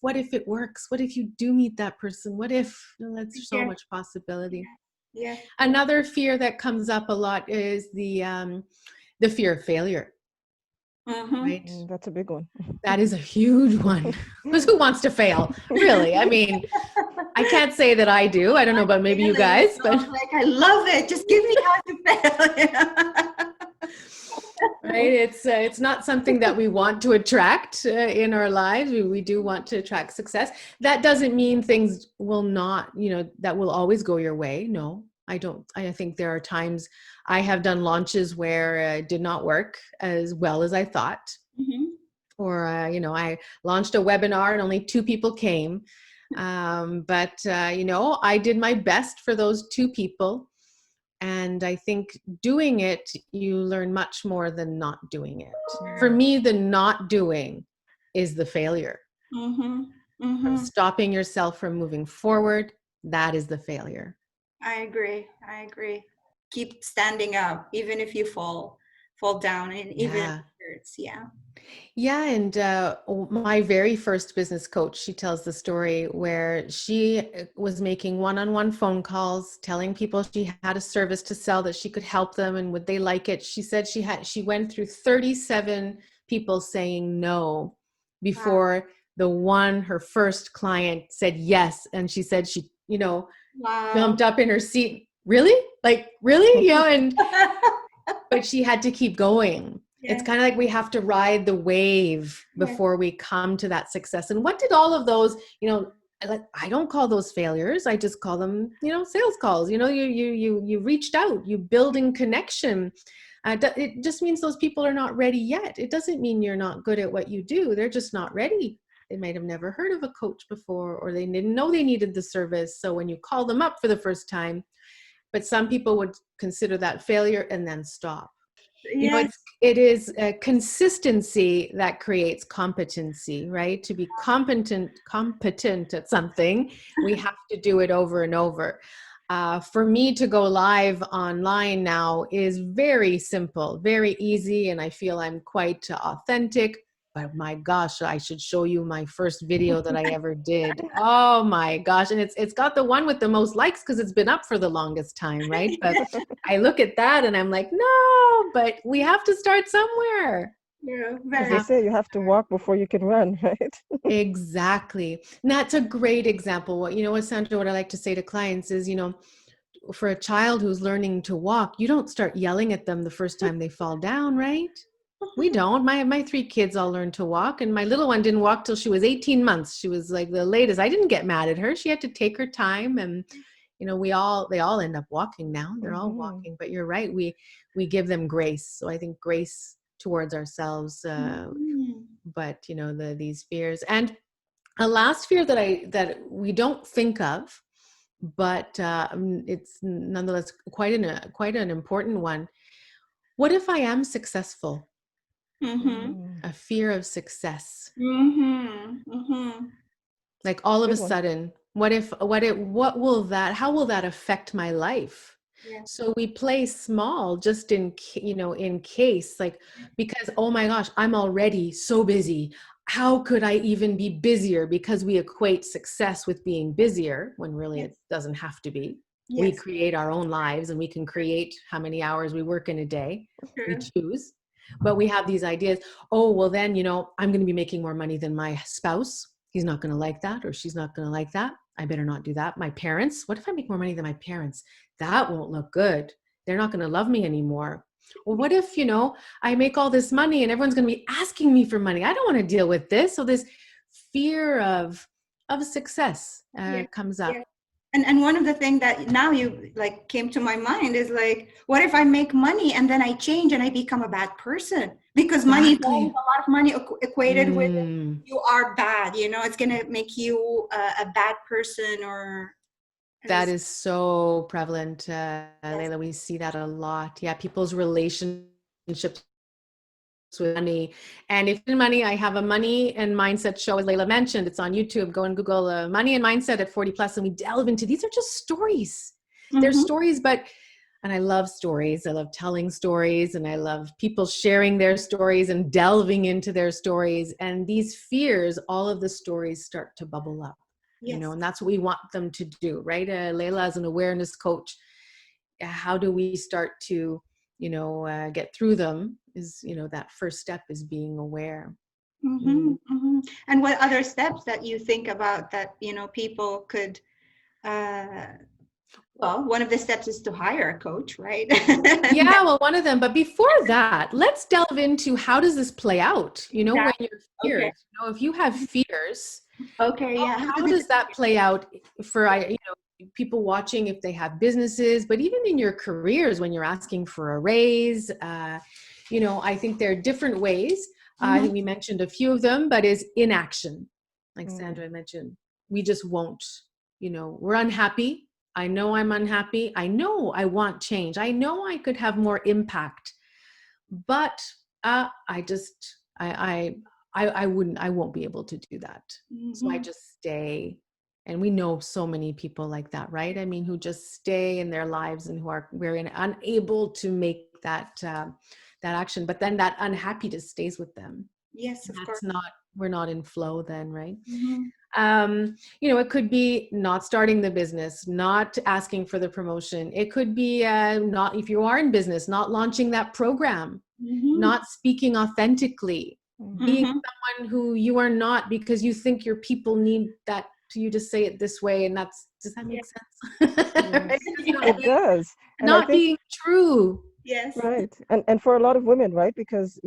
what if it works? What if you do meet that person? What if? That's so much possibility. Yeah. Another fear that comes up a lot is the fear of failure. Right? That's a big one. That is a huge one. Because who wants to fail? Really? I mean, I can't say that I do. I don't know about maybe you guys, but like, I love it. Just give me how to fail. Right? It's not something that we want to attract in our lives. We do want to attract success. That doesn't mean things will not, that will always go your way. No, I don't. I think there are times I have done launches where it did not work as well as I thought. Or, I launched a webinar and only 2 people came. But I did my best for those 2 people. And I think doing it, you learn much more than not doing it. For me, the not doing is the failure. Stopping yourself from moving forward, that is the failure. I agree. Keep standing up, even if you fall down, and even if it hurts. Yeah, and my very first business coach, she tells the story where she was making one-on-one phone calls, telling people she had a service to sell, that she could help them and would they like it. She said she went through 37 people saying no before her first client said yes. And she said she, jumped up in her seat. Really? Like, really? But she had to keep going. It's kind of like we have to ride the wave before we come to that success. And what did all of those, I don't call those failures. I just call them, sales calls. You reached out, you building connection. It just means those people are not ready yet. It doesn't mean you're not good at what you do. They're just not ready. They might have never heard of a coach before, or they didn't know they needed the service. So when you call them up for the first time, but some people would consider that failure and then stop. It is a consistency that creates competency, right? To be competent at something, we have to do it over and over. For me to go live online now is very simple, very easy, and I feel I'm quite authentic. But my gosh, I should show you my first video that I ever did. Oh my gosh. And it's got the one with the most likes because it's been up for the longest time, right? But I look at that and I'm like, no, but we have to start somewhere. As they say, you have to walk before you can run, right? Exactly. And that's a great example. What Sandra, what I like to say to clients is, for a child who's learning to walk, you don't start yelling at them the first time they fall down, right? We don't. My 3 kids all learned to walk, and my little one didn't walk till she was 18 months. She was like the latest. I didn't get mad at her. She had to take her time, and they all end up walking now. They're all walking. But you're right. We give them grace. So I think grace towards ourselves but these fears. And a last fear that we don't think of, but it's nonetheless quite an important one. What if I am successful? A fear of success. Like all of a sudden, how will that affect my life? Yes. So we play small just in case, like, because, oh my gosh, I'm already so busy. How could I even be busier? Because we equate success with being busier when really it doesn't have to be. Yes. We create our own lives, and we can create how many hours we work in a day. We choose. But we have these ideas. Oh, well then, I'm going to be making more money than my spouse. He's not going to like that, or she's not going to like that. I better not do that. My parents, what if I make more money than my parents? That won't look good. They're not going to love me anymore. Well, what if, I make all this money and everyone's going to be asking me for money? I don't want to deal with this. So this fear of success comes up. Yeah. And one of the things that now you like came to my mind is like, what if I make money and then I change and I become a bad person? Because money is always a lot of money equated with you are bad, it's going to make you a bad person. Or that is so prevalent, Layla. We see that a lot. Yeah, people's relationships with money. And if in money, I have a money and mindset show, as Layla mentioned, it's on YouTube. Go and Google money and mindset at 40 plus, and we delve into, these are just stories. They're stories, and I love stories. I love telling stories, and I love people sharing their stories and delving into their stories. And these fears, all of the stories start to bubble up, and that's what we want them to do, right? Layla, as an awareness coach, how do we start to get through them is, that first step is being aware. And what other steps that you think about that, people could, well, one of the steps is to hire a coach, right? Yeah, well, one of them. But before that, let's delve into, how does this play out? When you're fears, if you have fears, how does that play out for, people watching, if they have businesses, but even in your careers, when you're asking for a raise, I think there are different ways. I think we mentioned a few of them, but is inaction. Like Sandra mentioned, we just won't, we're unhappy. I know I'm unhappy. I know I want change. I know I could have more impact, but I won't be able to do that. So I just stay. And we know so many people like that, right? I mean, who just stay in their lives and who are unable to make that action, but then that unhappiness stays with them. Yes, of course. We're not in flow then, right? It could be not starting the business, not asking for the promotion. It could be not, if you are in business, not launching that program, not speaking authentically, being someone who you are not, because you think your people need that to you to say it this way, and does that make sense? It does. And not being true. Yes. Right. And for a lot of women, right? Because,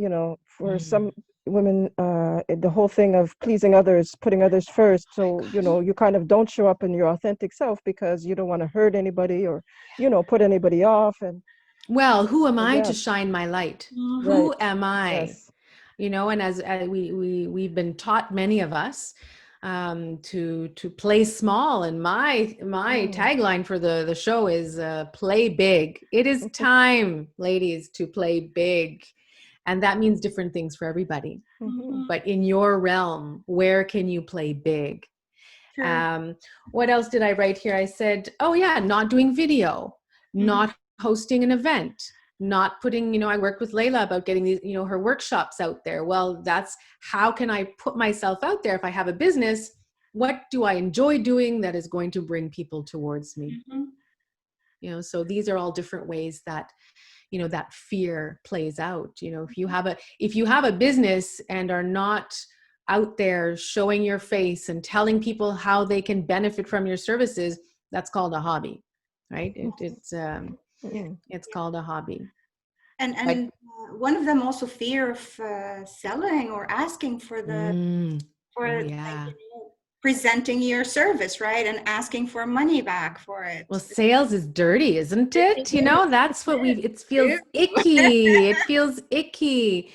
for some women, the whole thing of pleasing others, putting others first. So, you kind of don't show up in your authentic self because you don't want to hurt anybody or, put anybody off. And well, who am I to shine my light? Who am I? Yes. And as we've been taught, many of us, to play small, and my tagline for the show is play big. It is time, ladies, to play big, and that means different things for everybody. But in your realm, where can you play big? What else did I write here? I said, not doing video, not hosting an event, not putting, I worked with Layla about getting these, her workshops out there. Well, that's, how can I put myself out there? If I have a business, what do I enjoy doing that is going to bring people towards me? So these are all different ways that, that fear plays out. If you have a business and are not out there showing your face and telling people how they can benefit from your services, that's called a hobby, right? It's called a hobby. And one of them also fear of selling or asking for presenting your service, right? And asking for money back for it. Well, sales is dirty, isn't it? That's what it feels icky. It feels icky.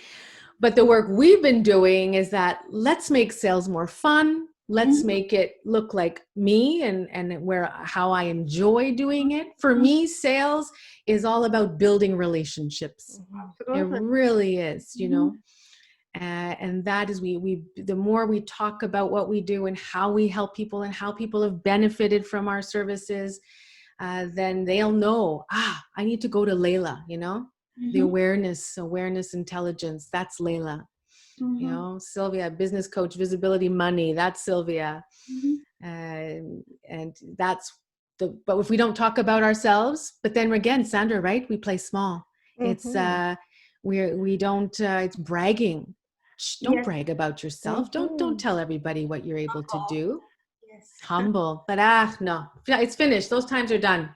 But the work we've been doing is that let's make sales more fun. Let's make it look like me and how I enjoy doing it. For me, sales is all about building relationships. It really is, you know. And that is the more we talk about what we do and how we help people and how people have benefited from our services, then they'll know, I need to go to Layla, you know, the awareness, intelligence, that's Layla. You know, Sylvia, business coach, visibility, money, that's Sylvia. And that's but if we don't talk about ourselves, but then again, Sandra, right? We play small. It's, we don't, it's bragging. Don't brag about yourself. Don't tell everybody what you're able to do. Humble, but no, it's finished. Those times are done.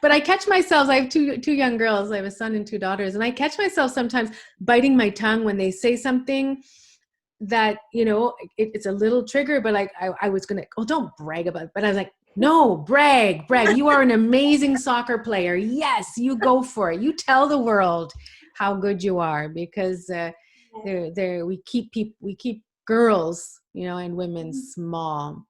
But I catch myself, I have two young girls. I have a son and 2 daughters. And I catch myself sometimes biting my tongue when they say something that, you know, it's a little trigger, but like I was going to, don't brag about it. But I was like, no, brag. You are an amazing soccer player. Yes, you go for it. You tell the world how good you are, because we keep girls, you know, and women small.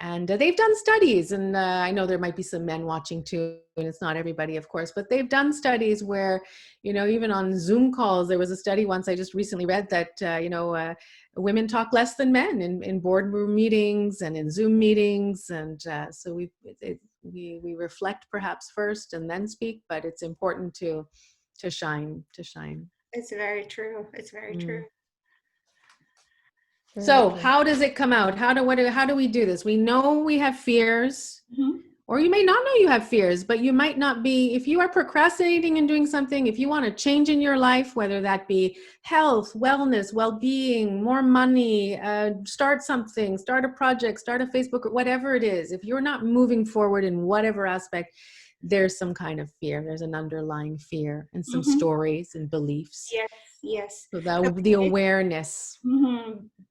And they've done studies, and I know there might be some men watching too, and it's not everybody, of course, but they've done studies where, you know, even on Zoom calls, there was a study once I just recently read that, you know, women talk less than men in boardroom meetings and in Zoom meetings. And so we reflect perhaps first and then speak, but it's important to shine. It's very true. It's very true. So how does it come out? How do we do this? We know we have fears, or you may not know you have fears, but you might not be, if you are procrastinating and doing something, if you want to change in your life, whether that be health, wellness, well-being, more money, start something, start a project, start a Facebook, or whatever it is, if you're not moving forward in whatever aspect, there's some kind of fear. There's an underlying fear and some stories and beliefs. Yes. So the awareness.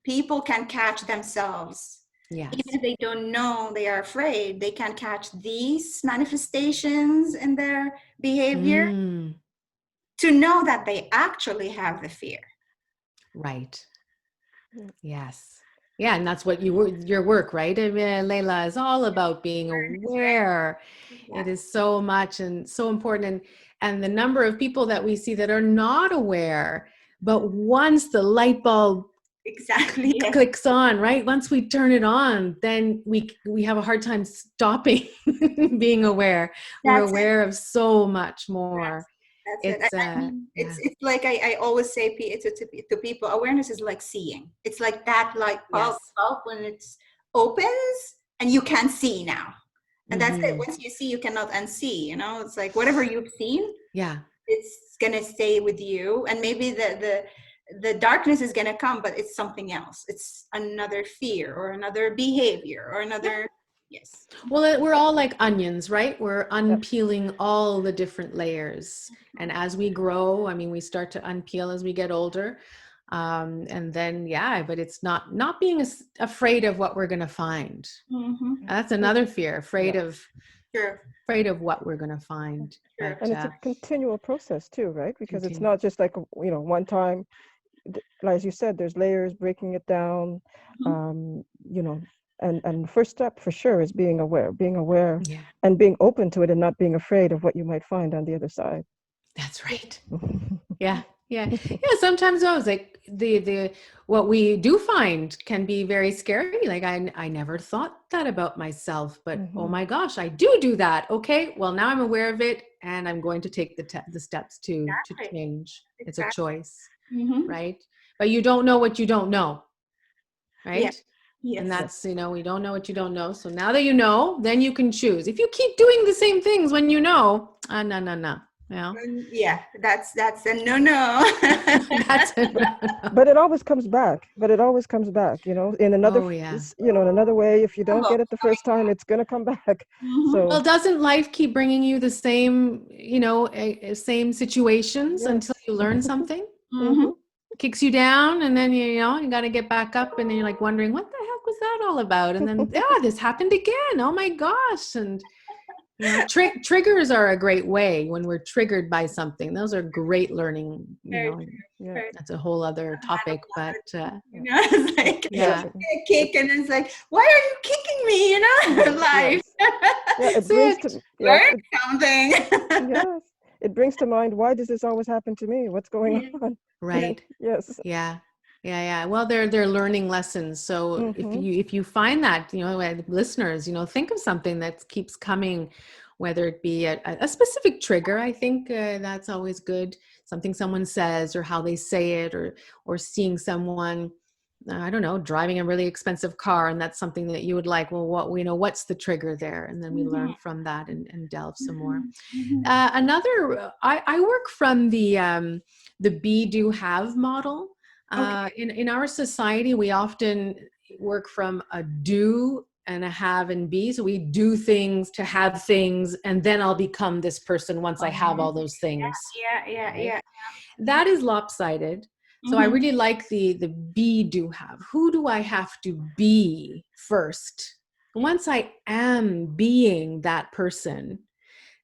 People can catch themselves. Yes. Even if they don't know they are afraid, they can catch these manifestations in their behavior to know that they actually have the fear. Right. Yes. Yeah, and that's what your work, right? I mean, Layla, is all about being aware. Yeah. It is so much and so important. And the number of people that we see that are not aware, but once the light bulb clicks on, right? Once we turn it on, then we have a hard time stopping being aware. We're aware of so much more. That's it. I mean, it's like I always say to people, awareness is like seeing. It's like that light bulb when it opens and you can see now. And that's it. Once you see, you cannot unsee, you know? It's like whatever you've seen, it's going to stay with you. And maybe the darkness is going to come, but it's something else. It's another fear or another behavior or another... Yes. Well, we're all like onions, right? We're unpeeling all the different layers. And as we grow, I mean, we start to unpeel as we get older. And then, but it's not being afraid of what we're going to find. That's another fear, afraid of what we're going to find. But, and it's a continual process too, right? Because it's not just like, you know, one time, as you said, there's layers, breaking it down, you know. And the first step for sure is being aware and being open to it and not being afraid of what you might find on the other side. That's right. Yeah. Sometimes I was like the what we do find can be very scary. Like I never thought that about myself, but oh my gosh, I do that. Okay, well now I'm aware of it and I'm going to take the steps to change. It's a choice, right? But you don't know what you don't know, right? Yeah. Yes. And that's, you know, we don't know what you don't know. So now that you know, then you can choose. If you keep doing the same things when you know, no. Yeah, that's a no. But it always comes back. You know, in another, you know, in another way. If you don't get it the first time, it's gonna come back. So, well, doesn't life keep bringing you the same, you know, same situations until you learn something? Kicks you down, and then you got to get back up, and then you're like wondering what the heck was that all about, and then this happened again. Oh my gosh! And Triggers are a great way when we're triggered by something. Those are great learning, Very true. Yeah. that's a whole other topic, but It's like yeah. a kick, and it's like, why are you kicking me? Life. Yeah, it brings to Learn something. yes, it brings to mind, why does this always happen to me? What's going on? Right. Yes. Yeah. Well, they're learning lessons. So if you find that, listeners, think of something that keeps coming, whether it be a specific trigger. I think that's always good. Something someone says, or how they say it, or seeing someone, I don't know, driving a really expensive car, and that's something that you would like. Well, what's the trigger there? And then we learn from that and delve some more. Another, I work from the be, do, have model. In our society, we often work from a do and a have and be. So we do things to have things, and then I'll become this person once I have all those things. Yeah. That is lopsided. So I really like the be, do, have. Who do I have to be first? Once I am being that person,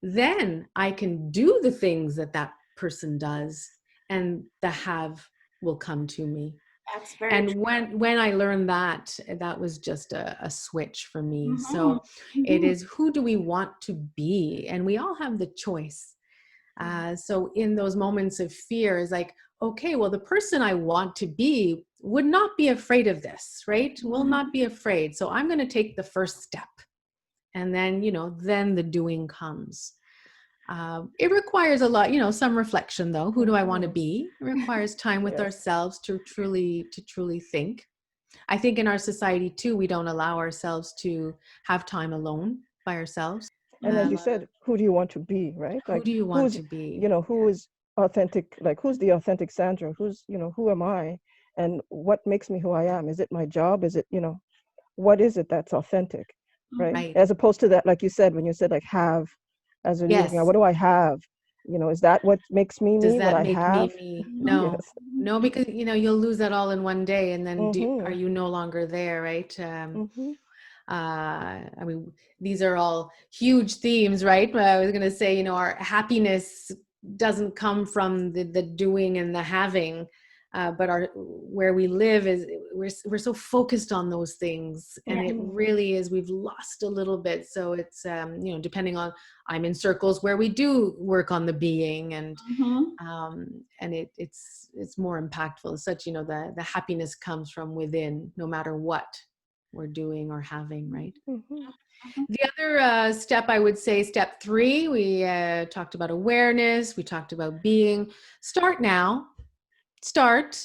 then I can do the things that person does, and the have will come to me. That's very And true. when I learned that was just a switch for me. So it is, who do we want to be? And we all have the choice. So in those moments of fear, is like, okay, well, the person I want to be would not be afraid of this, right? Will not be afraid. So I'm going to take the first step. And then, then the doing comes. It requires a lot, some reflection though. Who do I want to be? It requires time with ourselves to truly think. I think in our society too, we don't allow ourselves to have time alone by ourselves. And as you said, who do you want to be, right? Who do you want to be? Who is authentic, like who's the authentic Sandra? Who's, who am I? And what makes me who I am? Is it my job? Is it, what is it that's authentic, right? As opposed to that, like you said, when you said like have, as a what do I have? Is that what makes me me? Does that what make I have? me? No, no, because you'll lose that all in one day, and then are you no longer there, right? I mean, these are all huge themes, right? I was going to say, our happiness doesn't come from the doing and the having, but where we live is we're so focused on those things, and it really is, we've lost a little bit. So it's depending on, I'm in circles where we do work on the being, and it's more impactful. As such, the happiness comes from within, no matter what we're doing or having, right? The other step, I would say, step 3, we talked about awareness, we talked about being. Start now. Start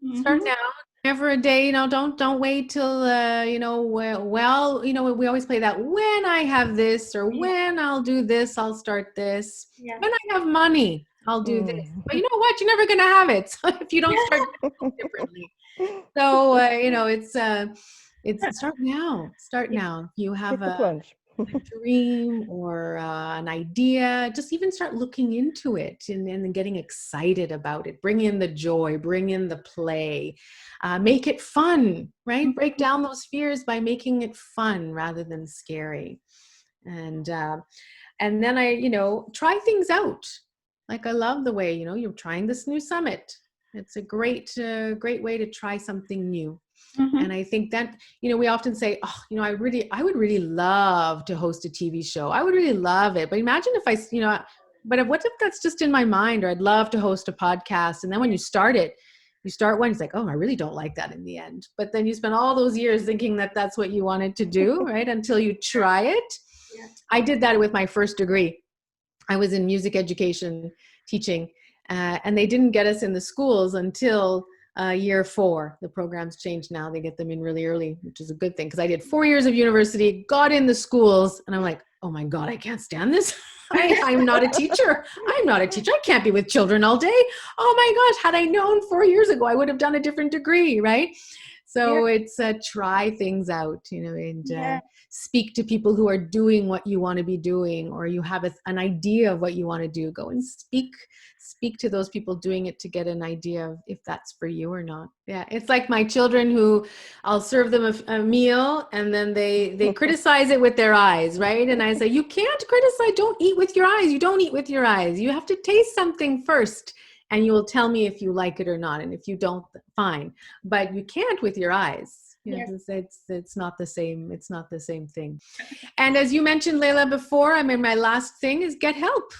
now. Never a day, don't wait till we always play that, when I have this, or when I'll do this, I'll start this. When I have money, I'll do this. But you know what? You're never going to have it, so if you don't start differently. So it's start now. Start now. You have a dream or an idea, just even start looking into it and then getting excited about it. Bring in the joy, bring in the play, make it fun, right? Break down those fears by making it fun rather than scary. And then try things out. Like, I love the way, you're trying this new summit. It's a great way to try something new. And I think that, we often say, I would really love to host a TV show. I would really love it. But imagine if but what if that's just in my mind? Or I'd love to host a podcast. And then when you start one, it's like, I really don't like that in the end. But then you spend all those years thinking that that's what you wanted to do, right? Until you try it. Yeah. I did that with my first degree. I was in music education teaching, and they didn't get us in the schools until year 4. The programs changed now. They get them in really early, which is a good thing, because I did 4 years of university, got in the schools, and I'm like, oh my God, I can't stand this. I'm not a teacher. I can't be with children all day. Oh my gosh, had I known 4 years ago, I would have done a different degree, right? So it's try things out, and speak to people who are doing what you want to be doing, or you have an idea of what you want to do. Go and speak to those people doing it to get an idea of if that's for you or not. Yeah, it's like my children who I'll serve them a meal and then they criticize it with their eyes, right? And I say, you can't criticize, don't eat with your eyes. You don't eat with your eyes. You have to taste something first and you will tell me if you like it or not. And if you don't, fine. But you can't with your eyes. It's not the same. It's not the same thing. And as you mentioned, Leila, before, my last thing is get help.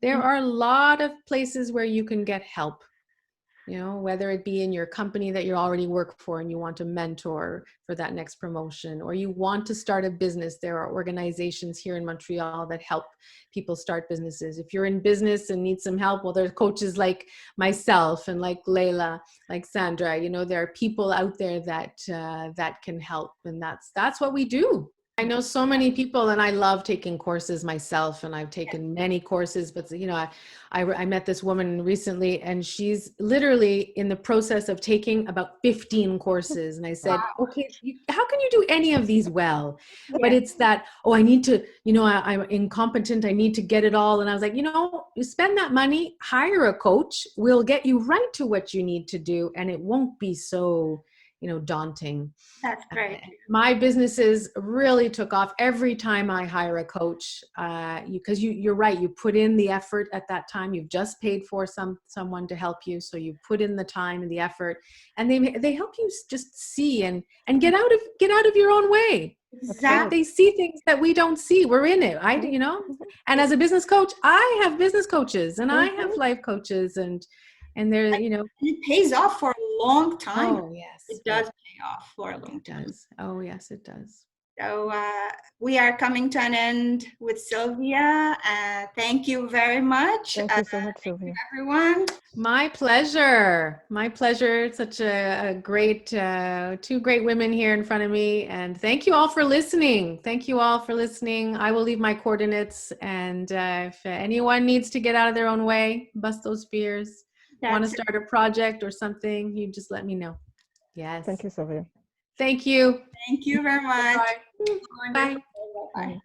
There are a lot of places where you can get help, whether it be in your company that you already work for and you want a mentor for that next promotion, or you want to start a business. There are organizations here in Montreal that help people start businesses. If you're in business and need some help, well, there's coaches like myself and like Leila, like Sandra, there are people out there that can help. And that's what we do. I know so many people, and I love taking courses myself, and I've taken many courses, but I met this woman recently and she's literally in the process of taking about 15 courses. And I said, okay, how can you do any of these well? But it's that, I need to, I'm incompetent. I need to get it all. And I was like, you spend that money, hire a coach, we'll get you right to what you need to do. And it won't be so daunting. That's great. My businesses really took off every time I hire a coach, because you're right. You put in the effort at that time. You've just paid for someone to help you, so you put in the time and the effort, and they help you just see and get out of your own way. Exactly. They see things that we don't see. We're in it. And as a business coach, I have business coaches and I have life coaches, and they're it pays off for a long time. Oh yes, it does pay off for a long time. It does. Oh yes, it does. So we are coming to an end with Sylvia. Thank you very much. Thank you so much, Sylvia. Everyone. My pleasure. My pleasure. Such a great, two great women here in front of me. And thank you all for listening. Thank you all for listening. I will leave my coordinates. And if anyone needs to get out of their own way, bust those fears, want to start a project or something, you just let me know. Yes. Thank you, Sylvia. Thank you. Thank you very much. Bye. Bye. Bye.